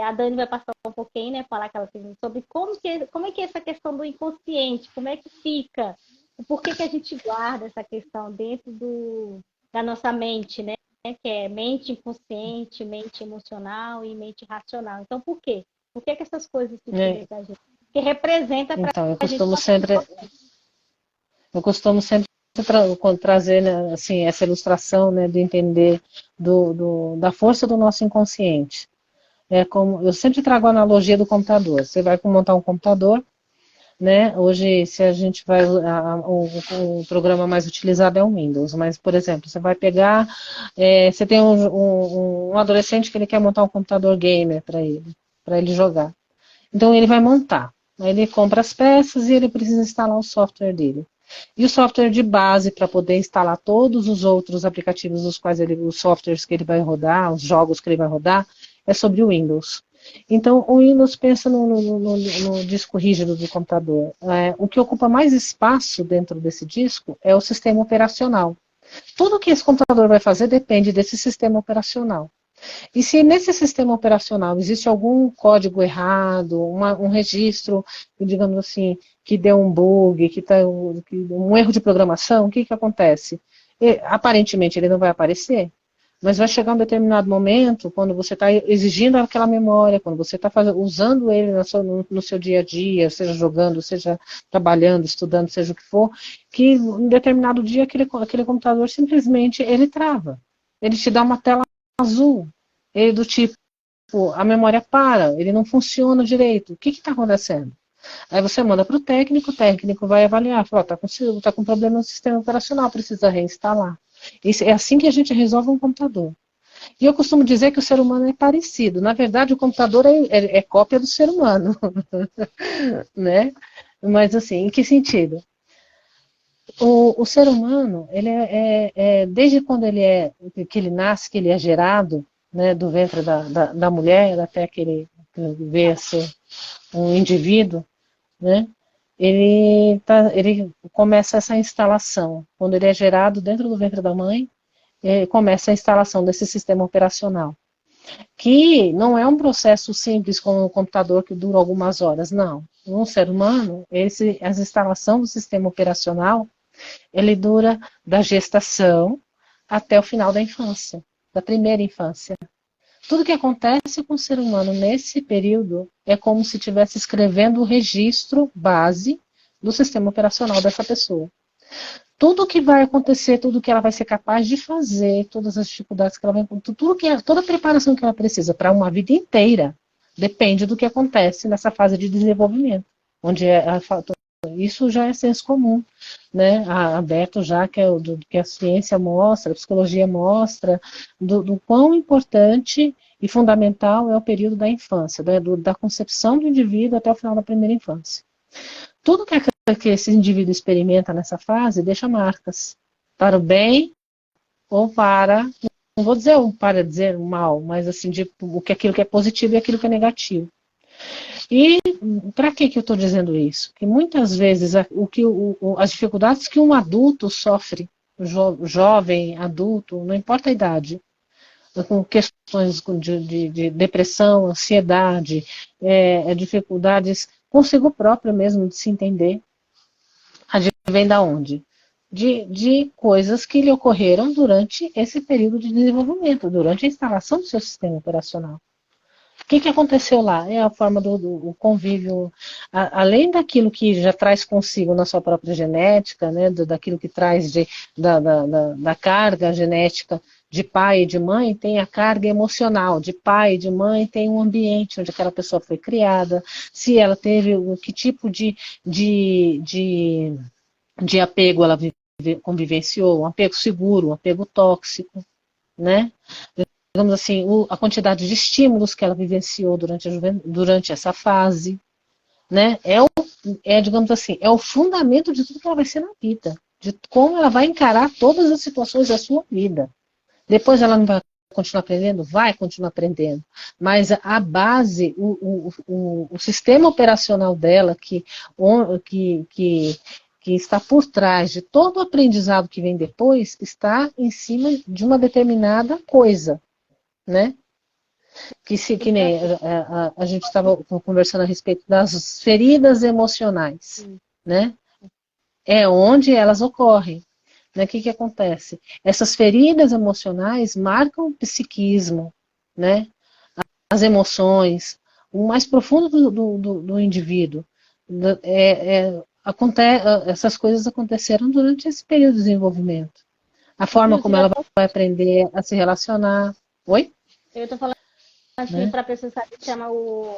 a Dani vai passar um pouquinho, né? Falar aquela coisa sobre como é que é essa questão do inconsciente, como é que fica, por que a gente guarda essa questão dentro da nossa mente, né? Que é mente inconsciente, mente emocional e mente racional. Então, por quê? Por que essas coisas ficam É, dentro da gente? Que representa para então, a gente. eu costumo sempre trazer, né, assim, essa ilustração, né, de entender da força do nosso inconsciente. É como, eu sempre trago a analogia do computador. Você vai montar um computador, né? Hoje, se a gente vai, o programa mais utilizado é o Windows, mas, por exemplo, você vai pegar, você tem um adolescente que ele quer montar um computador gamer para ele jogar. Então ele vai montar. Aí ele compra as peças e ele precisa instalar o software dele. E o software de base para poder instalar todos os outros aplicativos dos quais os softwares que ele vai rodar, os jogos que ele vai rodar, é sobre o Windows. Então, o Windows pensa no disco rígido do computador. O que ocupa mais espaço dentro desse disco é o sistema operacional. Tudo que esse computador vai fazer depende desse sistema operacional. E se nesse sistema operacional existe algum código errado, um registro, digamos assim, que deu um bug, um erro de programação, o que acontece? Aparentemente ele não vai aparecer, mas vai chegar um determinado momento, quando você está exigindo aquela memória, quando você está usando ele no seu dia a dia, seja jogando, seja trabalhando, estudando, seja o que for, que em um determinado dia aquele computador simplesmente ele trava. Ele te dá uma tela azul. Ele do tipo, a memória para, ele não funciona direito. O que está acontecendo? Aí você manda para o técnico vai avaliar, fala, tá com problema no sistema operacional, precisa reinstalar. Isso, é assim que a gente resolve um computador. E eu costumo dizer que o ser humano é parecido. Na verdade, o computador é cópia do ser humano. Né? Mas assim, em que sentido? O ser humano, ele desde quando que ele nasce, que ele é gerado, né, do ventre da mulher até que ele veio a ser um indivíduo, né, ele começa essa instalação. Quando ele é gerado dentro do ventre da mãe, começa a instalação desse sistema operacional. Que não é um processo simples como um computador que dura algumas horas, não. Um ser humano, a instalação do sistema operacional ele dura da gestação até o final da infância, da primeira infância. Tudo que acontece com o ser humano nesse período é como se estivesse escrevendo o registro base do sistema operacional dessa pessoa. Tudo que vai acontecer, tudo que ela vai ser capaz de fazer, todas as dificuldades que ela vai encontrar, toda a preparação que ela precisa para uma vida inteira, depende do que acontece nessa fase de desenvolvimento, onde isso já é senso comum, né, aberto já, que a ciência mostra, a psicologia mostra, do quão importante e fundamental é o período da infância, da concepção do indivíduo até o final da primeira infância. Tudo que esse indivíduo experimenta nessa fase deixa marcas, para o bem ou para não vou dizer para dizer mal, mas assim, de aquilo que é positivo e aquilo que é negativo. E para que eu estou dizendo isso? Que muitas vezes as dificuldades que um adulto sofre, jovem, adulto, não importa a idade, com questões de depressão, ansiedade, dificuldades consigo próprio mesmo de se entender, advém da onde? De coisas que lhe ocorreram durante esse período de desenvolvimento, durante a instalação do seu sistema operacional. O que aconteceu lá? É a forma do convívio, além daquilo que já traz consigo na sua própria genética, né, daquilo que traz da carga genética de pai e de mãe, tem a carga emocional de pai e de mãe, tem um ambiente onde aquela pessoa foi criada, se ela teve que tipo de apego ela convivenciou, um apego seguro, um apego tóxico, né? Digamos assim, a quantidade de estímulos que ela vivenciou durante essa fase, né? Digamos assim, é o fundamento de tudo que ela vai ser na vida, de como ela vai encarar todas as situações da sua vida. Depois ela não vai continuar aprendendo? Vai continuar aprendendo. Mas a base, o sistema operacional dela, que está por trás de todo o aprendizado que vem depois, está em cima de uma determinada coisa, né? Que nem a gente estava conversando a respeito das feridas emocionais, né? É onde elas ocorrem. Né? O que acontece? Essas feridas emocionais marcam o psiquismo, né? As emoções, o mais profundo do indivíduo. Essas coisas aconteceram durante esse período de desenvolvimento. A forma como ela vai aprender a se relacionar. Oi? Eu estou falando assim, para a pessoa saber, chama o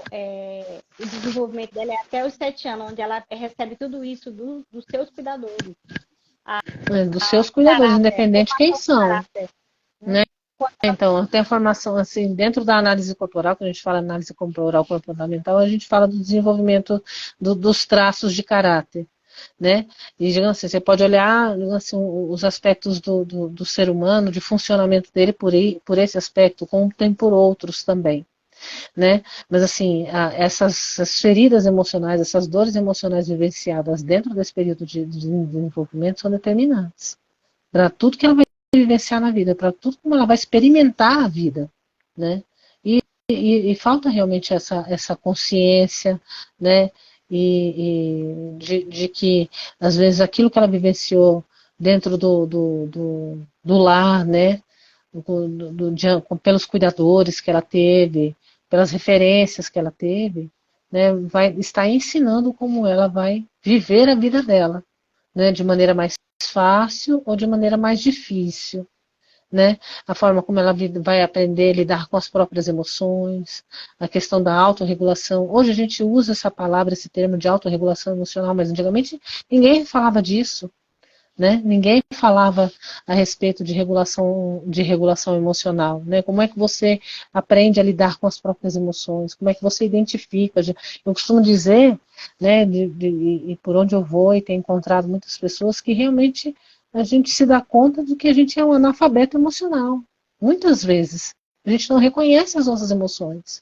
desenvolvimento dela é até os 7 anos, onde ela recebe tudo isso dos seus cuidadores. Dos seus cuidadores, independente de quem são. Né? Então, tem a formação, assim, dentro da análise corporal, quando a gente fala análise corporal comportamental, a gente fala do desenvolvimento dos traços de caráter. Né? E, digamos assim, você pode olhar assim, os aspectos do ser humano, de funcionamento dele por esse aspecto, como tem por outros também. Né? Mas assim, essas feridas emocionais, essas dores emocionais vivenciadas dentro desse período de desenvolvimento são determinantes para tudo que ela vai vivenciar na vida, para tudo como ela vai experimentar a vida, né? E falta realmente essa consciência, né? De que às vezes aquilo que ela vivenciou dentro do lar, né? Pelos cuidadores que ela teve, pelas referências que ela teve, né? Vai estar ensinando como ela vai viver a vida dela, né? De maneira mais fácil ou de maneira mais difícil, né? A forma como ela vai aprender a lidar com as próprias emoções, a questão da autorregulação. Hoje a gente usa essa palavra, esse termo de autorregulação emocional, mas antigamente ninguém falava disso, né? Ninguém falava a respeito de regulação emocional, né? Como é que você aprende a lidar com as próprias emoções? Como é que você identifica? Eu costumo dizer, né, e por onde eu vou e tenho encontrado muitas pessoas que realmente a gente se dá conta de que a gente é um analfabeto emocional. Muitas vezes a gente não reconhece as nossas emoções,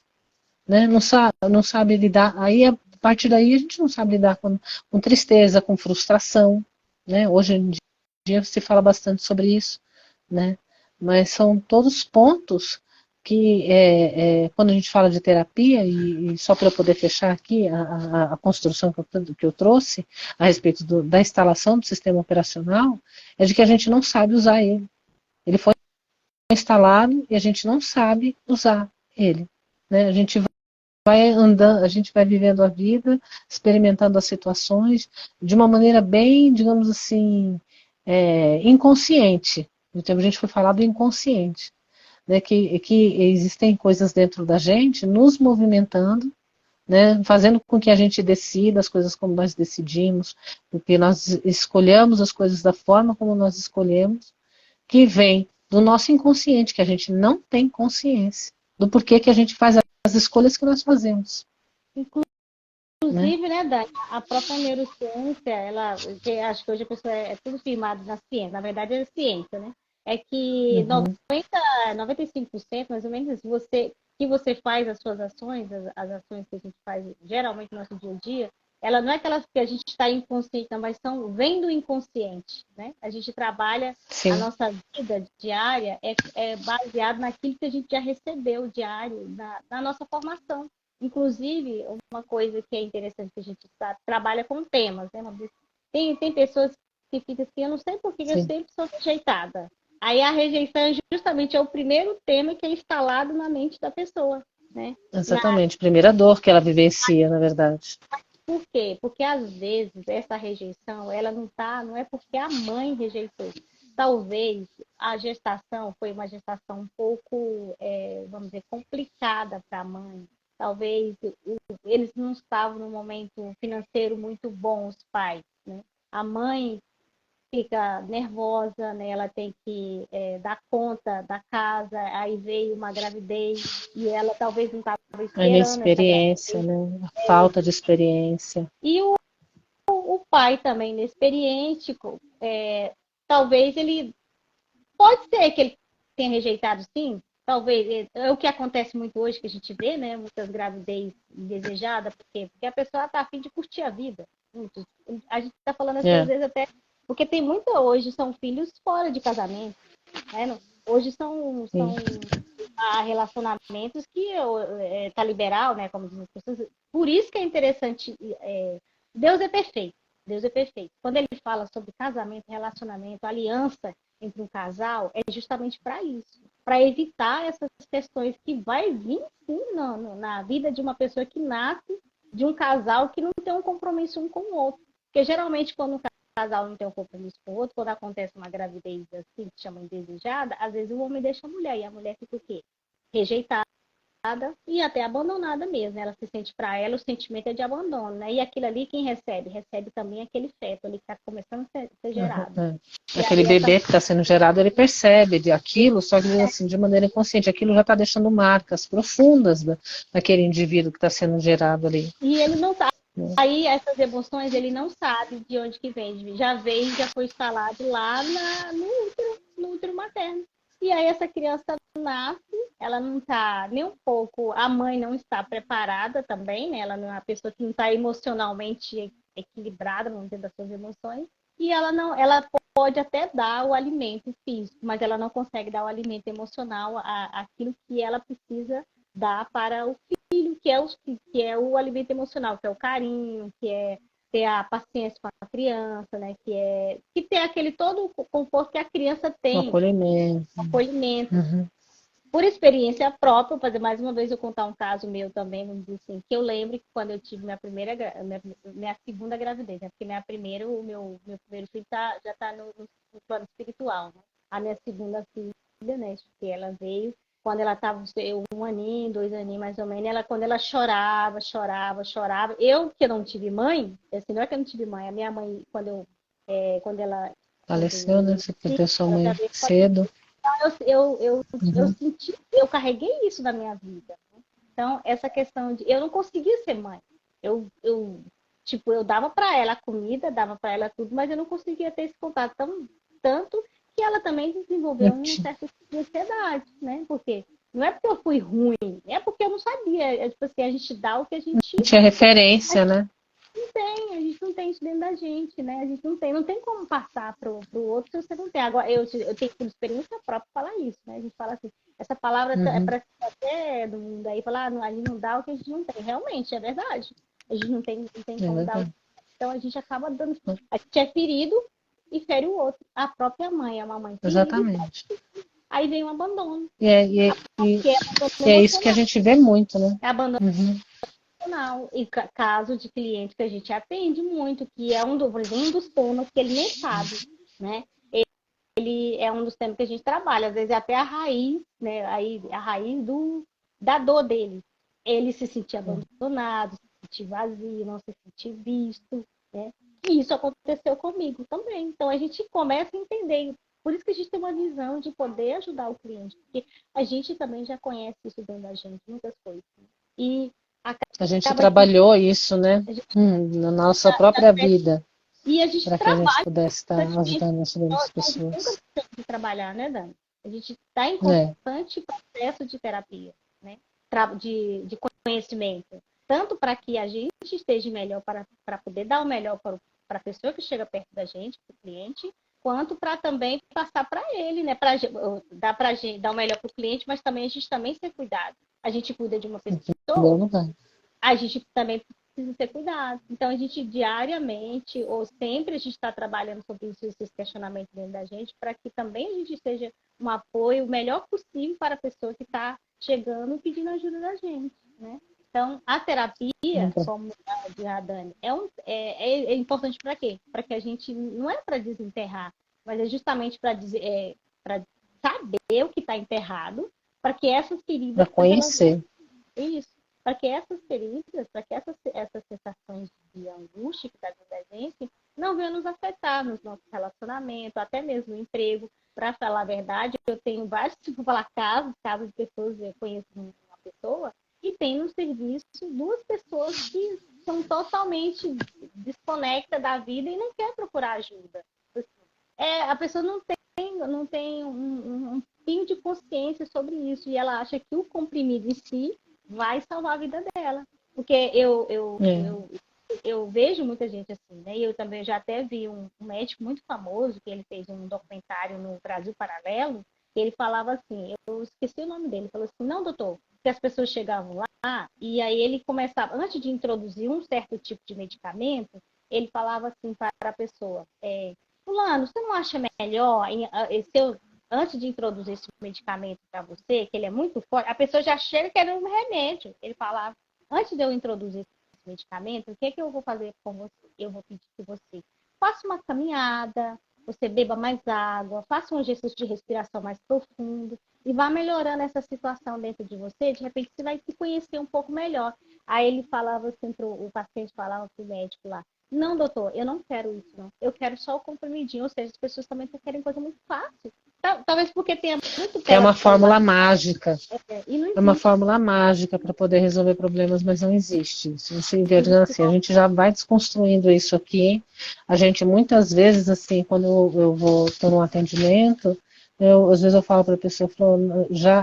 né? Não sabe lidar. Aí a partir daí a gente não sabe lidar com tristeza, com frustração, né? Hoje em dia se fala bastante sobre isso, né? Mas são todos pontos que, quando a gente fala de terapia, e só para eu poder fechar aqui a construção que eu trouxe a respeito da instalação do sistema operacional, é de que a gente não sabe usar ele. Ele foi instalado e a gente não sabe usar ele, né? A gente vai andando, a gente vai vivendo a vida, experimentando as situações de uma maneira bem, digamos assim, inconsciente. No tempo a gente foi falar do inconsciente, né? Que existem coisas dentro da gente nos movimentando, né? Fazendo com que a gente decida as coisas como nós decidimos, porque nós escolhemos as coisas da forma como nós escolhemos, que vem do nosso inconsciente, que a gente não tem consciência do porquê que a gente faz as escolhas que nós fazemos. Inclusive, né, Dani, a própria neurociência, que acho que hoje a pessoa é tudo firmado na ciência, na verdade é ciência, né? é que Uhum. 95% mais ou menos, que você faz as suas ações, as ações que a gente faz geralmente no nosso dia a dia, ela não é aquelas que a gente está inconsciente, não, mas vem do inconsciente, né? A gente trabalha, a Sim, nossa vida diária é baseado naquilo que a gente já recebeu diário, na nossa formação. Inclusive, uma coisa que é interessante que a gente trabalha com temas, né? Tem pessoas que ficam assim, eu não sei por que eu sim. sempre sou rejeitada. Aí a rejeição justamente é o primeiro tema que é instalado na mente da pessoa, né? Exatamente. Primeira dor que ela vivencia, na verdade. Por quê? Porque às vezes essa rejeição, ela não é porque a mãe rejeitou. Talvez a gestação foi uma gestação um pouco, vamos dizer, complicada para a mãe. Talvez eles não estavam no momento financeiro muito bom, os pais, né? A mãe fica nervosa, né? Ela tem que dar conta da casa, aí veio uma gravidez e ela talvez não estava A esperando essa inexperiência, gravidez. né? A falta de experiência. E o pai também inexperiente, talvez ele, pode ser que ele tenha rejeitado sim, talvez, é o que acontece muito hoje, que a gente vê, né, muitas gravidez indesejadas, por quê? Porque a pessoa está a fim de curtir a vida. Muitos. A gente está falando assim, às É. vezes até, porque tem muita hoje, são filhos fora de casamento, né, hoje Sim. há relacionamentos que tá liberal, né, como dizem as pessoas, por isso que é interessante, Deus é perfeito. Deus é perfeito. Quando ele fala sobre casamento, relacionamento, aliança entre um casal, é justamente para isso, para evitar essas questões que vai vir sim na vida de uma pessoa que nasce de um casal que não tem um compromisso um com o outro. Porque geralmente quando um casal não tem um compromisso com o outro, quando acontece uma gravidez assim, que chama indesejada, às vezes o homem deixa a mulher e a mulher fica o quê? Rejeitada e até abandonada mesmo, né? Ela se sente para ela, o sentimento é de abandono, né? E aquilo ali, quem recebe? Recebe também aquele feto ali que está começando a ser Uhum, gerado. é. E Aquele aí essa bebê que está sendo gerado, ele percebe de aquilo, só que assim, de maneira inconsciente, aquilo já está deixando marcas profundas daquele indivíduo que está sendo gerado ali. e ele não sabe. Né? Aí essas emoções ele não sabe de onde que vem. Já veio, já foi instalado lá no útero materno. E aí essa criança nasce, ela não está nem um pouco, a mãe não está preparada também, né? Ela não é uma pessoa que não está emocionalmente equilibrada, vamos dizer, das suas emoções. E ela pode até dar o alimento físico, mas ela não consegue dar o alimento emocional, aquilo que ela precisa dar para o filho, que é o alimento emocional, que é o carinho, que é ter a paciência com a criança, né? Que ter aquele todo o conforto que a criança O tem, acolhimento. o acolhimento. Uhum. Por experiência própria, vou fazer mais uma vez eu contar um caso meu também, vamos dizer assim, que eu lembro que quando eu tive minha segunda gravidez, né? Porque meu primeiro filho já está no plano espiritual, né? A minha segunda filha, né? Que ela veio quando ela estava um aninho, 2 aninhos mais ou menos, quando ela chorava, chorava, chorava. Eu que não tive mãe, assim, não é que eu não tive mãe, a minha mãe, quando ela Faleceu, né? Você sim, perdeu sua ela já mãe veio cedo. eu Uhum. senti, eu carreguei isso na minha vida. Então, essa questão de eu não conseguia ser mãe. Tipo, eu dava para ela a comida, dava para ela tudo, mas eu não conseguia ter esse contato tanto que ela também desenvolveu Não um ti- certo tipo de ansiedade, né? Porque não é porque eu fui ruim, é porque eu não sabia. É tipo assim, a gente dá o que a gente não tinha referência, né? a gente não tem isso dentro da gente, né? A gente não tem como passar pro outro se você não tem. Agora, eu tenho por experiência própria falar isso, né? A gente fala assim, essa palavra é Uhum. para até do mundo aí, falar, a gente não dá o que a gente não tem. Realmente, é verdade. A gente não tem É como dar o que verdade. então a gente acaba dando. A gente é ferido e fere o outro. A própria mãe é uma mãe ferida, Exatamente. aí vem o abandono, E é, e, é, e, que é abandono e é isso que a emocional. gente vê muito, né? É abandono Uhum. emocional. E caso de cliente que a gente atende muito, que é por exemplo, um dos temas que ele nem sabe, né? Ele é um dos temas que a gente trabalha, às vezes é até a raiz, né? Aí, a raiz da dor dele. Ele se sentir abandonado, se sentir vazio, não se sentir visto, né? E isso aconteceu comigo também. Então a gente começa a entender. Por isso que a gente tem uma visão de poder ajudar o cliente, porque a gente também já conhece isso dentro da gente, muitas coisas. E A gente acaba que trabalhou isso, né? a gente Na nossa própria vida. E a gente para que a gente trabalha pudesse estar constantemente. ajudando as outras Nós nunca pessoas. deixamos de trabalhar, né, Dani? A gente está em É, constante processo de terapia, né? De conhecimento. Tanto para que a gente esteja melhor, para poder dar o melhor para a pessoa que chega perto da gente, para o cliente, quanto para também passar para ele, né? Para dar para gente, dar o melhor para o cliente, mas também a gente também ser cuidado. A gente cuida de uma em meu pessoa, lugar. a gente também precisa ter cuidado. Então, a gente diariamente, ou sempre, a gente está trabalhando sobre isso, esses questionamentos dentro da gente, para que também a gente seja um apoio o melhor possível para a pessoa que está chegando e pedindo ajuda da gente, né? Então, a terapia, Então, como a Dani, é importante para quê? Para que a gente, não é para desenterrar, mas é justamente para para saber o que está enterrado, para que essas para feridas, elas não... conhecer. Isso, para que essas feridas, para que essas sensações de angústia que está dentro da gente não venham nos afetar nos nossos relacionamentos, até mesmo no emprego. Para falar a verdade, eu tenho vários, tipo, falar casos de pessoas, eu conheço uma pessoa, e tem no serviço duas pessoas que são totalmente desconectadas da vida e não quer procurar ajuda. A pessoa não tem um pingo de consciência sobre isso, e ela acha que o comprimido em si vai salvar a vida dela. Porque É. eu vejo muita gente assim, né? E eu também já até vi um médico muito famoso, que ele fez um documentário no Brasil Paralelo, que ele falava assim, eu esqueci o nome dele, ele falou assim, não, doutor, que as pessoas chegavam lá, e aí ele começava, antes de introduzir um certo tipo de medicamento, ele falava assim para a pessoa, fulano, você não acha melhor, antes de introduzir esse medicamento para você, que ele é muito forte, a pessoa já chega querendo um remédio. Ele falava, antes de eu introduzir esse medicamento, o que é que eu vou fazer com você? Eu vou pedir que você faça uma caminhada, você beba mais água, faça um exercício de respiração mais profundo e vá melhorando essa situação dentro de você. De repente, você vai se conhecer um pouco melhor. Aí ele falava assim, o paciente falava para o médico lá, não, doutor, eu não quero isso, não. Eu quero só o comprimidinho. Ou seja, as pessoas também querem coisa muito fácil. Talvez porque tenha muito Que é tela uma de celular. fórmula mágica. E não É uma existe. fórmula mágica para poder resolver problemas, mas não existe. Se você ver assim, a gente já vai desconstruindo isso aqui. A gente muitas vezes, assim, quando eu vou estou num atendimento, às vezes eu falo para a pessoa,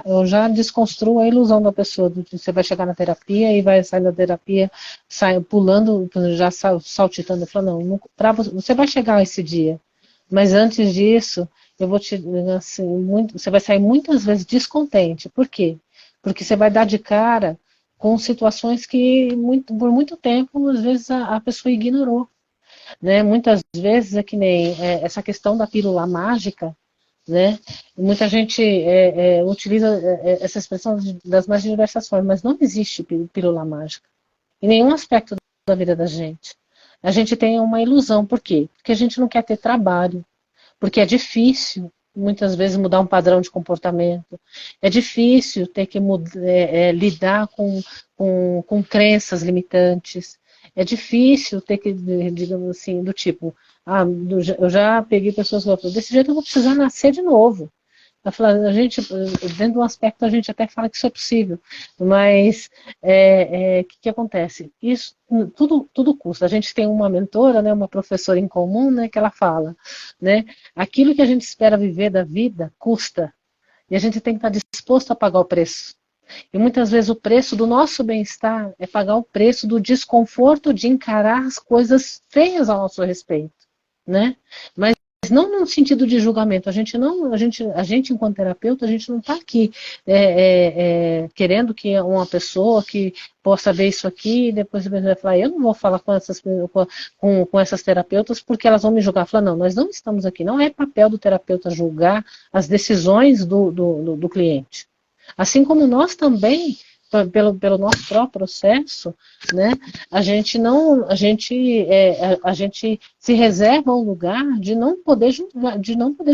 eu já desconstruo a ilusão da pessoa, você vai chegar na terapia e vai sair da terapia, sai pulando, já saltitando, eu falo, não, você vai chegar a esse dia, mas antes disso, eu vou te, assim, você vai sair muitas vezes descontente. Por quê? Porque você vai dar de cara com situações que por muito tempo, às vezes, a pessoa ignorou. Né? Muitas vezes é que nem essa questão da pílula mágica, né? Muita gente utiliza essa expressão das mais diversas formas, mas não existe pílula mágica em nenhum aspecto da vida da gente. A gente tem uma ilusão, por quê? Porque a gente não quer ter trabalho, porque é difícil muitas vezes mudar um padrão de comportamento, é difícil ter que lidar com crenças limitantes, é difícil ter que, digamos assim, do tipo, eu já peguei pessoas que falam, desse jeito eu vou precisar nascer de novo. A gente, dentro do aspecto, a gente até fala que isso é possível, mas o que acontece? Isso tudo custa. A gente tem uma mentora, né, uma professora em comum, né, que ela fala, né, aquilo que a gente espera viver da vida custa, e a gente tem que estar disposto a pagar o preço. E muitas vezes o preço do nosso bem-estar é pagar o preço do desconforto de encarar as coisas feias ao nosso respeito, né? Mas não no sentido de julgamento. A gente enquanto terapeuta, a gente não está aqui querendo que uma pessoa que possa ver isso aqui e depois vai falar, eu não vou falar com essas terapeutas porque elas vão me julgar. Falar, não, nós não estamos aqui. Não é papel do terapeuta julgar as decisões do cliente. Assim como nós também, pelo nosso próprio processo, né, a gente se reserva um lugar de não poder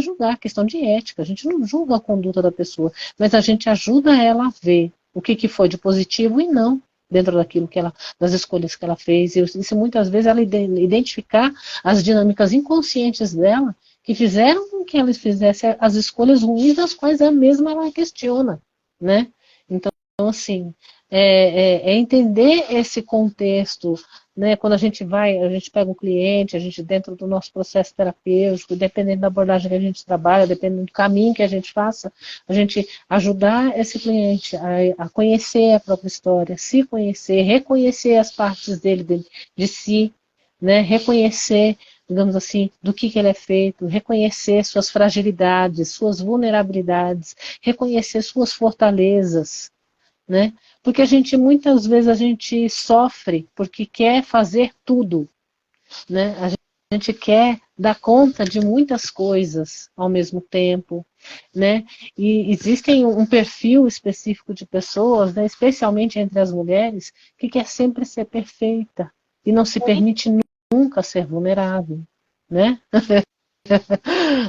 julgar, questão de ética. A gente não julga a conduta da pessoa, mas a gente ajuda ela a ver o que foi de positivo e não dentro daquilo das escolhas que ela fez. E se muitas vezes ela identificar as dinâmicas inconscientes dela que fizeram com que ela fizesse as escolhas ruins das quais ela mesma ela questiona, né? Então, assim, entender esse contexto né? Quando a gente pega um cliente, a gente dentro do nosso processo terapêutico, dependendo da abordagem que a gente trabalha, dependendo do caminho que a gente faça, a gente ajudar esse cliente a conhecer a própria história, se conhecer, reconhecer as partes de si, né? Reconhecer, digamos assim, do que ele é feito, reconhecer suas fragilidades, suas vulnerabilidades, reconhecer suas fortalezas, né? Porque muitas vezes a gente sofre porque quer fazer tudo, né? A gente quer dar conta de muitas coisas ao mesmo tempo, né? E existem um perfil específico de pessoas, né, especialmente entre as mulheres, que quer sempre ser perfeita e não se permite nunca ser vulnerável, né?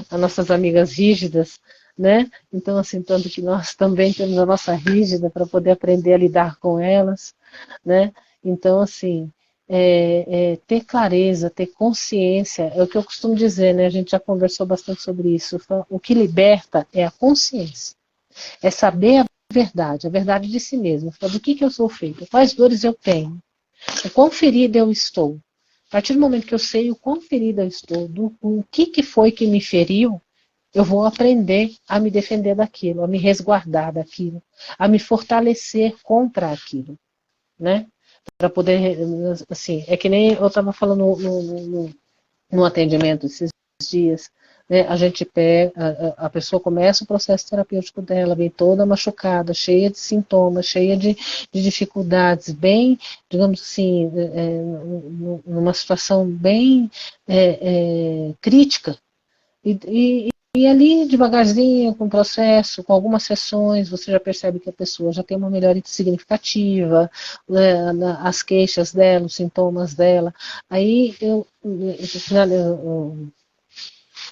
As nossas amigas rígidas, né? Então, assim, tanto que nós também temos a nossa rígida para poder aprender a lidar com elas, né? Então, assim, ter clareza, ter consciência, é o que eu costumo dizer, né? A gente já conversou bastante sobre isso. O que liberta é a consciência, é saber a verdade de si mesmo, do que eu sou feito, quais dores eu tenho, o quão ferida eu estou. A partir do momento que eu sei o quão ferida eu estou, o que foi que me feriu, eu vou aprender a me defender daquilo, a me resguardar daquilo, a me fortalecer contra aquilo, né? Para poder, assim, é que nem eu estava falando no atendimento esses dias, né? A gente pega, a pessoa começa o processo terapêutico dela, vem toda machucada, cheia de sintomas, cheia de dificuldades, bem, digamos assim, numa situação bem crítica. E ali, devagarzinho, com o processo, com algumas sessões, você já percebe que a pessoa já tem uma melhora significativa, né, as queixas dela, os sintomas dela. Aí,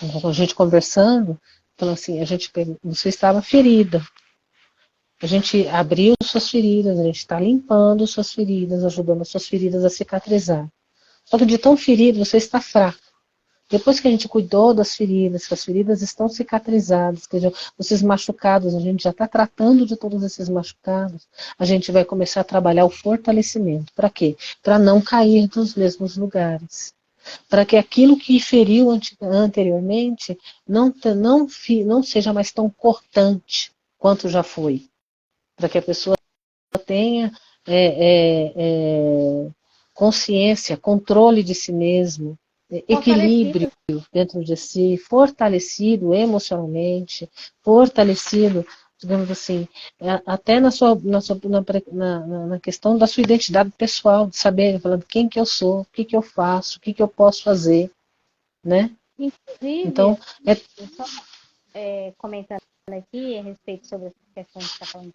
a gente conversando, falou assim, você estava ferida. A gente abriu suas feridas, a gente está limpando suas feridas, ajudando as suas feridas a cicatrizar. Só que de tão ferido, você está fraco. Depois que a gente cuidou das feridas, que as feridas estão cicatrizadas, que esses machucados, a gente já está tratando de todos esses machucados, a gente vai começar a trabalhar o fortalecimento. Para quê? Para não cair nos mesmos lugares. Para que aquilo que feriu anteriormente não seja mais tão cortante quanto já foi. Para que a pessoa tenha é, consciência, controle de si mesmo, equilíbrio Fortalecido. dentro de si, fortalecido emocionalmente, fortalecido, digamos assim, até na questão da sua identidade pessoal, de saber, falando quem que eu sou, o que que eu faço, o que que eu posso fazer, né? Inclusive, Então, é, só comentando aqui a respeito sobre essa questão que está falando,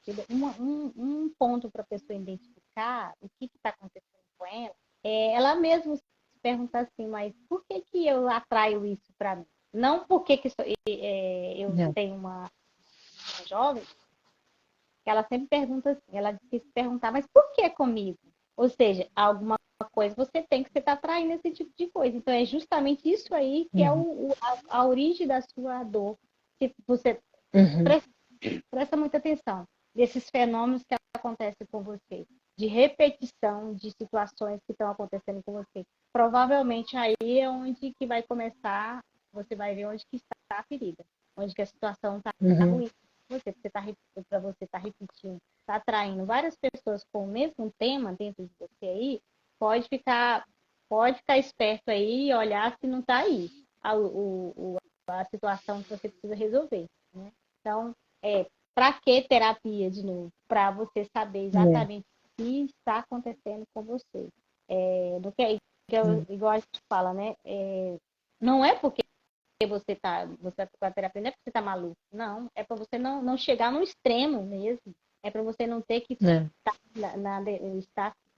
um ponto para a pessoa identificar o que está acontecendo com ela, ela mesma se pergunta assim, mas por que que eu atraio isso para mim? Não porque que eu tenho uma jovem, que ela sempre pergunta assim, ela diz que se perguntar, mas por que comigo? Ou seja, alguma coisa você tem que você está atraindo esse tipo de coisa. Então é justamente isso aí que é a origem da sua dor. Se você uhum, presta muita atenção desses fenômenos que acontecem com você, de repetição de situações que estão acontecendo com você. Provavelmente aí é onde que vai começar, você vai ver onde que está a ferida, onde que a situação está uhum, ruim para você estar repetindo, está atraindo várias pessoas com o mesmo tema dentro de você aí, pode ficar esperto aí e olhar se não está aí a situação que você precisa resolver, né? Então, para que terapia de novo? Para você saber exatamente o que está acontecendo com você. Igual a gente fala, né? Não é porque você tá com a terapia, não é porque você está maluco. Não, é para você não chegar no extremo mesmo. É para você não ter que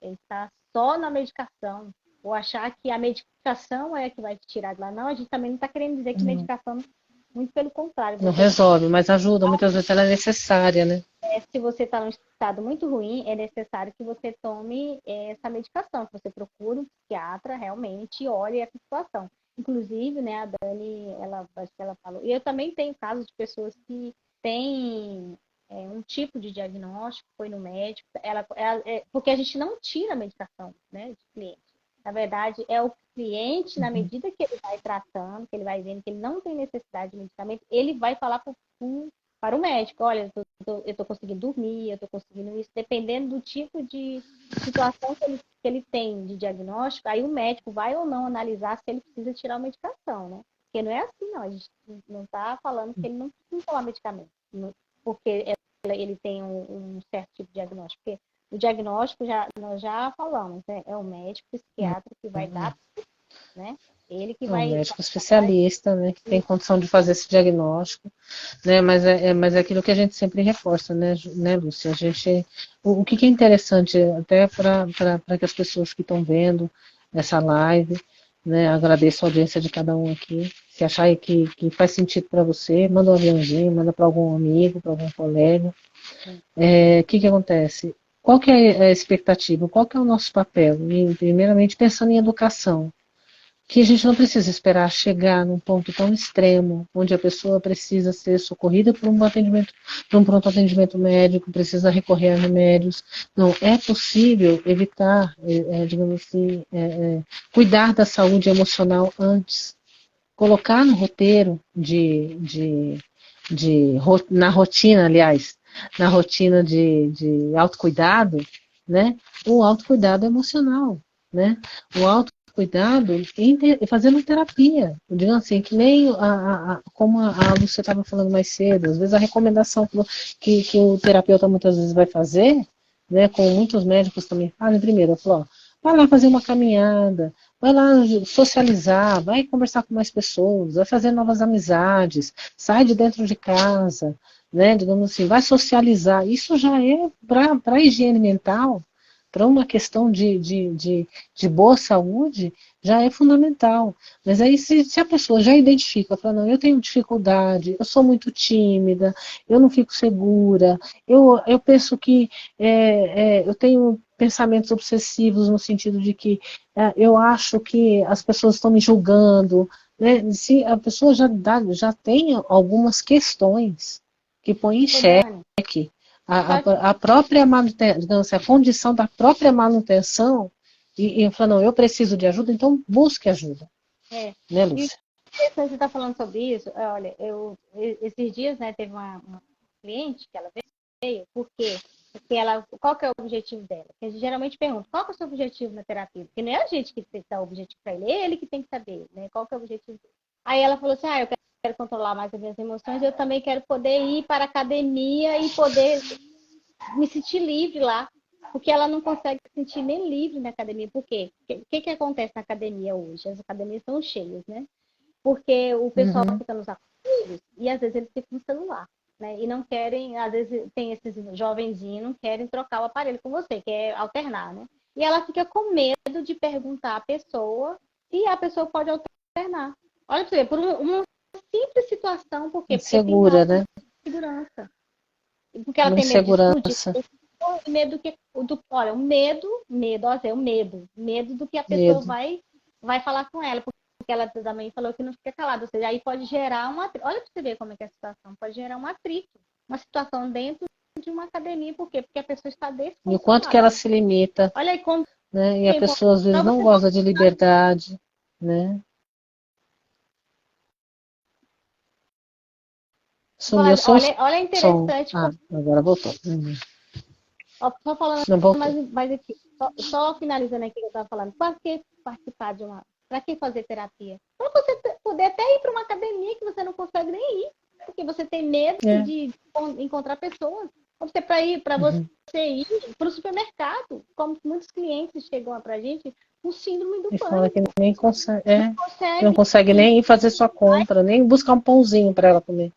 estar só na medicação. Ou achar que a medicação é a que vai te tirar de lá. Não, a gente também não está querendo dizer que medicação, muito pelo contrário, não você resolve, mas ajuda, muitas vezes ela é necessária, né? se você está num estado muito ruim, é necessário que você tome essa medicação, que você procure um psiquiatra realmente e olhe essa situação. Inclusive, né, a Dani, acho que ela falou, e eu também tenho casos de pessoas que têm um tipo de diagnóstico, foi no médico, porque a gente não tira a medicação, né, de cliente. Na verdade, é o cliente, na medida que ele vai tratando, que ele vai vendo que ele não tem necessidade de medicamento, ele vai falar para o médico, olha, eu estou conseguindo dormir, eu estou conseguindo isso, dependendo do tipo de situação que ele tem de diagnóstico, aí o médico vai ou não analisar se ele precisa tirar a medicação, né? Porque não é assim, não. A gente não está falando que ele não precisa tomar medicamento, porque ele tem um certo tipo de diagnóstico. Porque o diagnóstico, nós já falamos, né? É o médico psiquiatra que vai dar, né? Ele que É um vai... médico especialista, né, que tem condição de fazer esse diagnóstico, né, mas é aquilo que a gente sempre reforça, né, Lúcia? O que é interessante, até para que as pessoas que estão vendo essa live, né, agradeço a audiência de cada um aqui, se achar que faz sentido para você, manda um aviãozinho, manda para algum amigo, para algum colega. Que acontece? Qual que é a expectativa? Qual que é o nosso papel? E, primeiramente, pensando em educação, que a gente não precisa esperar chegar num ponto tão extremo, onde a pessoa precisa ser socorrida por um pronto atendimento médico, precisa recorrer a remédios. Não, é possível evitar, digamos assim, cuidar da saúde emocional antes, colocar no roteiro na rotina, aliás, na rotina de autocuidado, né? O autocuidado emocional, né? O autocuidado fazendo terapia. Digamos assim, que nem como a Lúcia estava falando mais cedo, às vezes a recomendação que o terapeuta muitas vezes vai fazer, né? Como muitos médicos também fazem, primeiro, eu falo, ó, vai lá fazer uma caminhada, vai lá socializar, vai conversar com mais pessoas, vai fazer novas amizades, sai de dentro de casa, né? Digamos assim, vai socializar. Isso já é para a higiene mental, para uma questão de boa saúde, já é fundamental. Mas aí, se a pessoa já identifica, fala, não, eu tenho dificuldade, eu sou muito tímida, eu não fico segura, eu penso que eu tenho pensamentos obsessivos no sentido de que eu acho que as pessoas estão me julgando, né? Se a pessoa já tem algumas questões que põem em Ô, xeque Dani, a própria manutenção, a condição da própria manutenção, e falando, não, eu preciso de ajuda, então busque ajuda, é, né, e Lúcia? você está falando sobre isso, olha, esses dias, né, teve uma cliente que ela veio, por quê? Porque qual que é o objetivo dela? Porque a gente geralmente pergunta, qual que é o seu objetivo na terapia? Porque não é a gente que tem que dar o objetivo para ele, é ele que tem que saber, né? Qual que é o objetivo dele. Aí ela falou assim, eu quero controlar mais as minhas emoções, eu também quero poder ir para a academia e poder me sentir livre lá. Porque ela não consegue se sentir nem livre na academia. Por quê? O que acontece na academia hoje? As academias estão cheias, né? Porque o pessoal Uhum, fica nos aparelhos e às vezes eles ficam no celular, né? E não querem, às vezes tem esses jovenzinhos, não querem trocar o aparelho com você, quer alternar, né? E ela fica com medo de perguntar à pessoa se a pessoa pode alternar. Olha pra você ver, por uma simples situação, por quê? Porque tem insegura, algo né? de segurança. Porque ela Uma tem medo de explodir. insegurança, Medo olha, medo, ó, o medo do que a pessoa medo. vai falar com ela, porque ela também falou que não fica calada, ou seja, aí pode gerar um atrito. Olha para você ver como é que é a situação, pode gerar um atrito, uma situação dentro de uma academia, por quê? Porque a pessoa está E o quanto que ela descontrolada. se limita, Olha aí como né? E a é pessoa às vezes para não você gosta de liberdade, né? Sumiu o falar, seu olha som. interessante, Ah, agora voltou. Uhum. só falando Não voltou. mais aqui, só finalizando aqui que eu estava falando, para que participar de uma. Para que fazer terapia? Para você poder até ir para uma academia que você não consegue nem ir, porque você tem medo É. de encontrar pessoas. Ou você para você Uhum. ir para o supermercado, como muitos clientes chegam para a gente, com síndrome do E fala que pânico. nem consegue, Não que não consegue consegue ir, nem ir fazer sua compra, nem buscar um pãozinho para ela comer.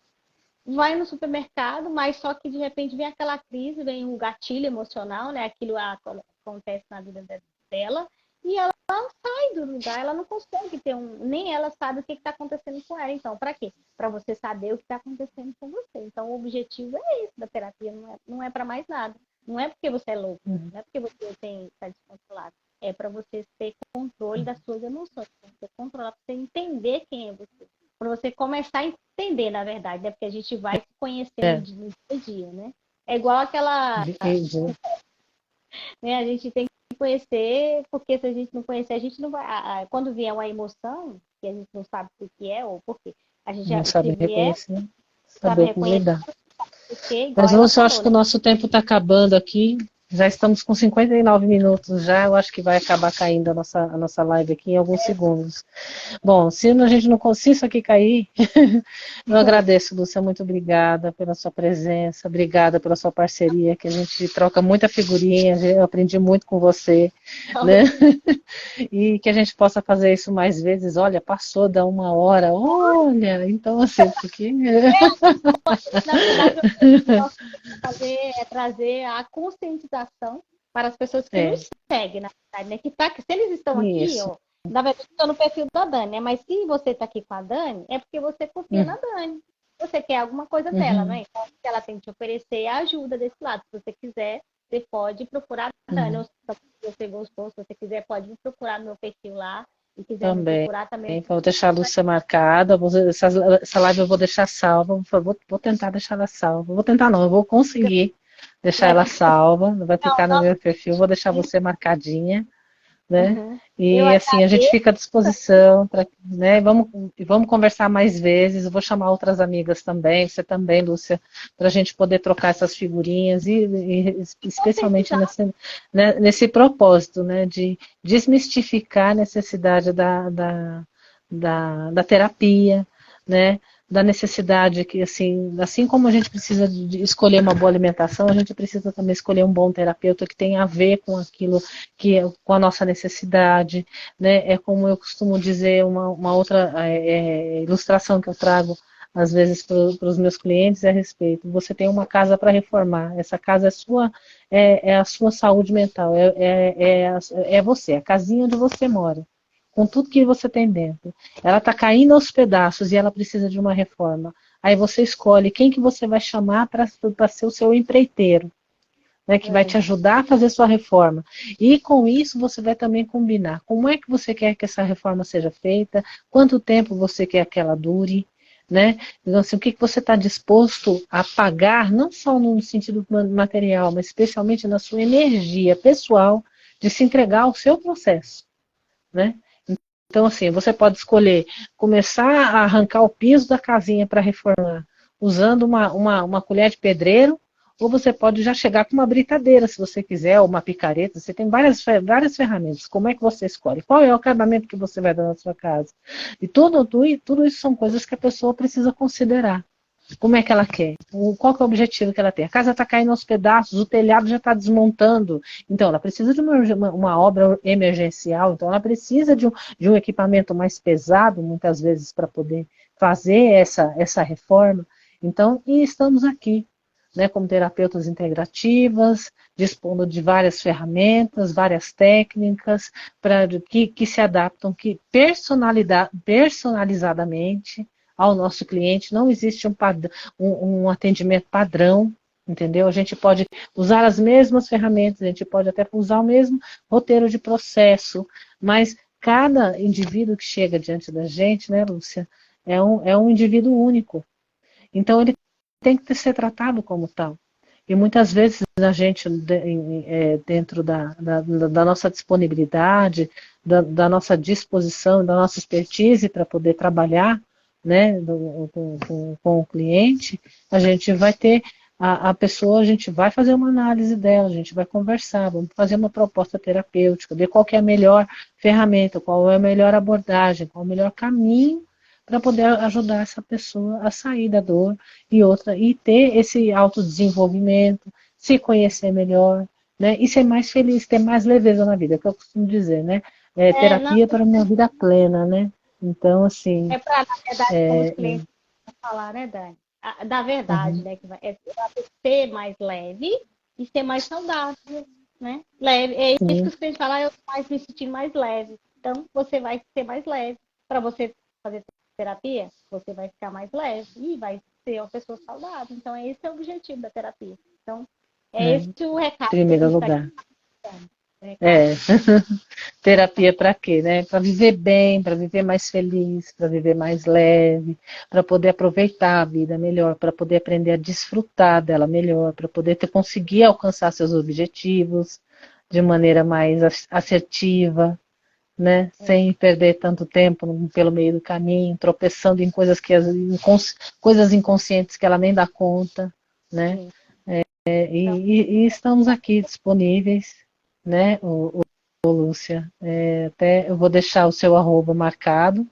vai no supermercado, mas só que de repente vem aquela crise, vem um gatilho emocional, né? Aquilo acontece na vida dela, e ela sai do lugar, ela não consegue ter nem ela sabe o que está acontecendo com ela. Então, para quê? Para você saber o que está acontecendo com você. Então, o objetivo é esse da terapia, não é para mais nada. Não é porque você é louco, Uhum. não é porque você está descontrolado. É para você ter controle das suas emoções, para você controlar, para você entender quem é você. Para você começar a entender, na verdade, né? Porque a gente vai se conhecendo É, no dia a dia, né? É igual aquela, entendi. né? A gente tem conhecer, porque se a gente não conhecer, a gente não vai. Quando vier uma emoção, que a gente não sabe o que é ou por quê, a gente já, Não sabe se vier, reconhecer, sabe saber como reconhecer lidar. o que, igual Mas, ela Lúcia, eu acho falou, que o né? nosso tempo está acabando aqui. Já estamos com 59 minutos já. Eu acho que vai acabar caindo a nossa live aqui em alguns segundos. Bom, se a gente não conseguir isso aqui cair, eu agradeço, Lúcia, muito obrigada pela sua presença, obrigada pela sua parceria, que a gente troca muita figurinha, eu aprendi muito com você, né? E que a gente possa fazer isso mais vezes. Olha, passou da 1 hora, olha, então assim, porque... Na verdade, o que nós queremos fazer é trazer a conscientização para as pessoas que É, nos seguem, na verdade, né? Se eles estão aqui, isso. ó, na verdade, estou no perfil da Dani, né? Mas se você está aqui com a Dani, é porque você confia Uhum, na Dani. Você quer alguma coisa dela, uhum, né? Então, se ela tem que te oferecer ajuda desse lado. Se você quiser, você pode procurar a Dani. Ou uhum. se você gostou, se você quiser, pode me procurar no meu perfil lá. E quiser me Também. procurar também. Vou deixar a Lúcia marcada. Essa live eu vou deixar salva. Vou tentar deixar ela salva. Vou tentar não, eu vou conseguir deixar Vai ela ficar. salva. Vai Não, ficar no meu perfil. Vou deixar você marcadinha, né? uhum. Eu E assim, a gente agradeço. fica à disposição, né? Vamos conversar mais vezes. Eu vou chamar outras amigas também, você também, Lúcia, para a gente poder trocar essas figurinhas e especialmente nesse propósito, né? De desmistificar a necessidade da terapia, né? Da necessidade que, assim como a gente precisa de escolher uma boa alimentação, a gente precisa também escolher um bom terapeuta que tenha a ver com aquilo que é com a nossa necessidade, né? É como eu costumo dizer, uma outra ilustração que eu trago às vezes para os meus clientes é a respeito. Você tem uma casa para reformar, essa casa é a sua saúde mental, é você, a casinha onde você mora, com tudo que você tem dentro. Ela está caindo aos pedaços e ela precisa de uma reforma. Aí você escolhe quem que você vai chamar para ser o seu empreiteiro, né, que vai te É. ajudar a fazer sua reforma. E com isso você vai também combinar como é que você quer que essa reforma seja feita, quanto tempo você quer que ela dure, né? Então, assim, o que você está disposto a pagar, não só no sentido material, mas especialmente na sua energia pessoal de se entregar ao seu processo, né? Então, assim, você pode escolher começar a arrancar o piso da casinha para reformar, usando uma colher de pedreiro, ou você pode já chegar com uma britadeira, se você quiser, ou uma picareta. Você tem várias ferramentas. Como é que você escolhe? Qual é o acabamento que você vai dar na sua casa? E tudo isso são coisas que a pessoa precisa considerar. Como é que ela quer? Qual que é o objetivo que ela tem? A casa está caindo aos pedaços, o telhado já está desmontando. Então, ela precisa de uma obra emergencial, então ela precisa de um equipamento mais pesado, muitas vezes, para poder fazer essa reforma. Então, e estamos aqui, né, como terapeutas integrativas, dispondo de várias ferramentas, várias técnicas que se adaptam personalizadamente ao nosso cliente. Não existe um atendimento padrão, entendeu? A gente pode usar as mesmas ferramentas, a gente pode até usar o mesmo roteiro de processo, mas cada indivíduo que chega diante da gente, né, Lúcia, é um indivíduo único. Então, ele tem que ser tratado como tal. E muitas vezes a gente, dentro da nossa disponibilidade, da nossa disposição, da nossa expertise para poder trabalhar, né, com o cliente, a gente vai ter a pessoa, a gente vai fazer uma análise dela, a gente vai conversar, vamos fazer uma proposta terapêutica, ver qual que é a melhor ferramenta, qual é a melhor abordagem, qual é o melhor caminho para poder ajudar essa pessoa a sair da dor e ter esse autodesenvolvimento, se conhecer melhor, né? E ser mais feliz, ter mais leveza na vida, que eu costumo dizer, né? Não, Terapia para uma vida plena, né? Então, assim, é para, na verdade, como os é, clientes falar, né, Dani? Da verdade, uhum, né? É para ser mais leve e ser mais saudável, né? Leve. É isso que sim, os clientes falam, eu mais me sentindo mais leve. Então, você vai ser mais leve. Para você fazer terapia, você vai ficar mais leve e vai ser uma pessoa saudável. Então, esse é o objetivo da terapia. Então, é né? esse o Em recado que a primeiro gente está aqui lugar. dando. O recado É. Terapia para quê, né? Para viver bem, para viver mais feliz, para viver mais leve, para poder aproveitar a vida melhor, para poder aprender a desfrutar dela melhor, para poder conseguir alcançar seus objetivos, de maneira mais assertiva, né? Sem perder tanto tempo pelo meio do caminho, tropeçando em coisas coisas inconscientes que ela nem dá conta, né? E estamos aqui disponíveis, né, Lúcia? Até eu vou deixar o seu arroba marcado,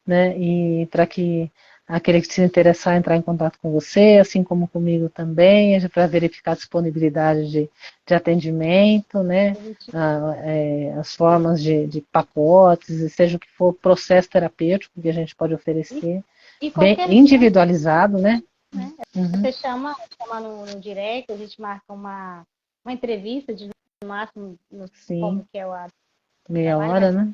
né? E para que aquele que se interessar entrar em contato com você, assim como comigo também, para verificar a disponibilidade de atendimento, né? As formas de pacotes, seja o que for, processo terapêutico que a gente pode oferecer, bem individualizado, né? Você chama no direct, a gente marca uma entrevista de no máximo, como que é a meia hora, né?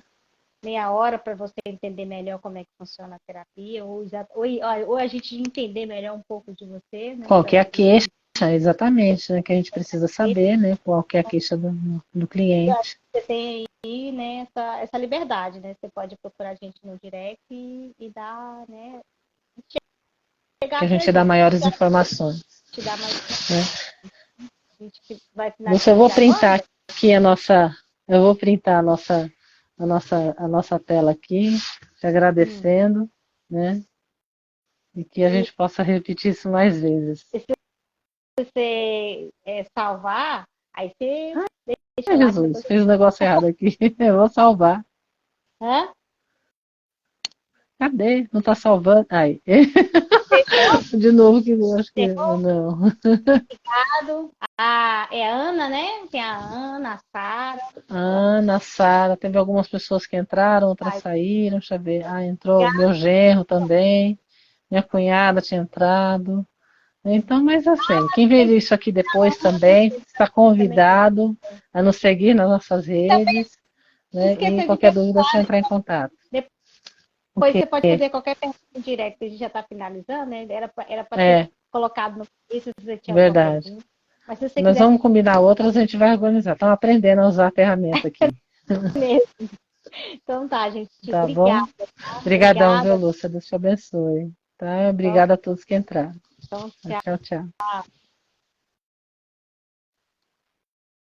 Meia hora para você entender melhor como é que funciona a terapia, ou a gente entender melhor um pouco de você. Né, qual que é a queixa, exatamente, né, que a gente precisa saber, né, qual que é a queixa do cliente. Você tem aí, né, essa liberdade, né? Você pode procurar a gente no direct e dar, né? Que a gente dá maiores informações. Te dá mais né? A gente vai finalizar. Eu vou printar aqui eu vou printar a nossa tela aqui, te agradecendo, né? E que a gente possa repetir isso mais vezes. Se você salvar, aí você deixa lá. Jesus, fez um negócio errado aqui. Eu vou salvar. Hã? Cadê? Não tá salvando. Aí. De novo que eu acho que não. Obrigado. É a Ana, né? Tem a Ana, a Sara. Ana, a Sara. Teve algumas pessoas que entraram, outras saíram. Deixa eu ver. Entrou meu genro também. Minha cunhada tinha entrado. Então, mas assim, quem ver isso aqui depois também está convidado a nos seguir nas nossas redes, né? E qualquer dúvida é só entrar em contato. Depois você pode fazer qualquer pergunta em direct, a gente já está finalizando, né? Era para ter colocado no isso se você tinha verdade. Mas se você Nós quiser... vamos combinar outras, a gente vai organizar. Estamos aprendendo a usar a ferramenta aqui. Então tá, gente. Tá obrigada. Bom? Obrigadão, viu, Lúcia? Deus te abençoe. Tá? Obrigada a todos que entraram. Então, tchau. Tchau.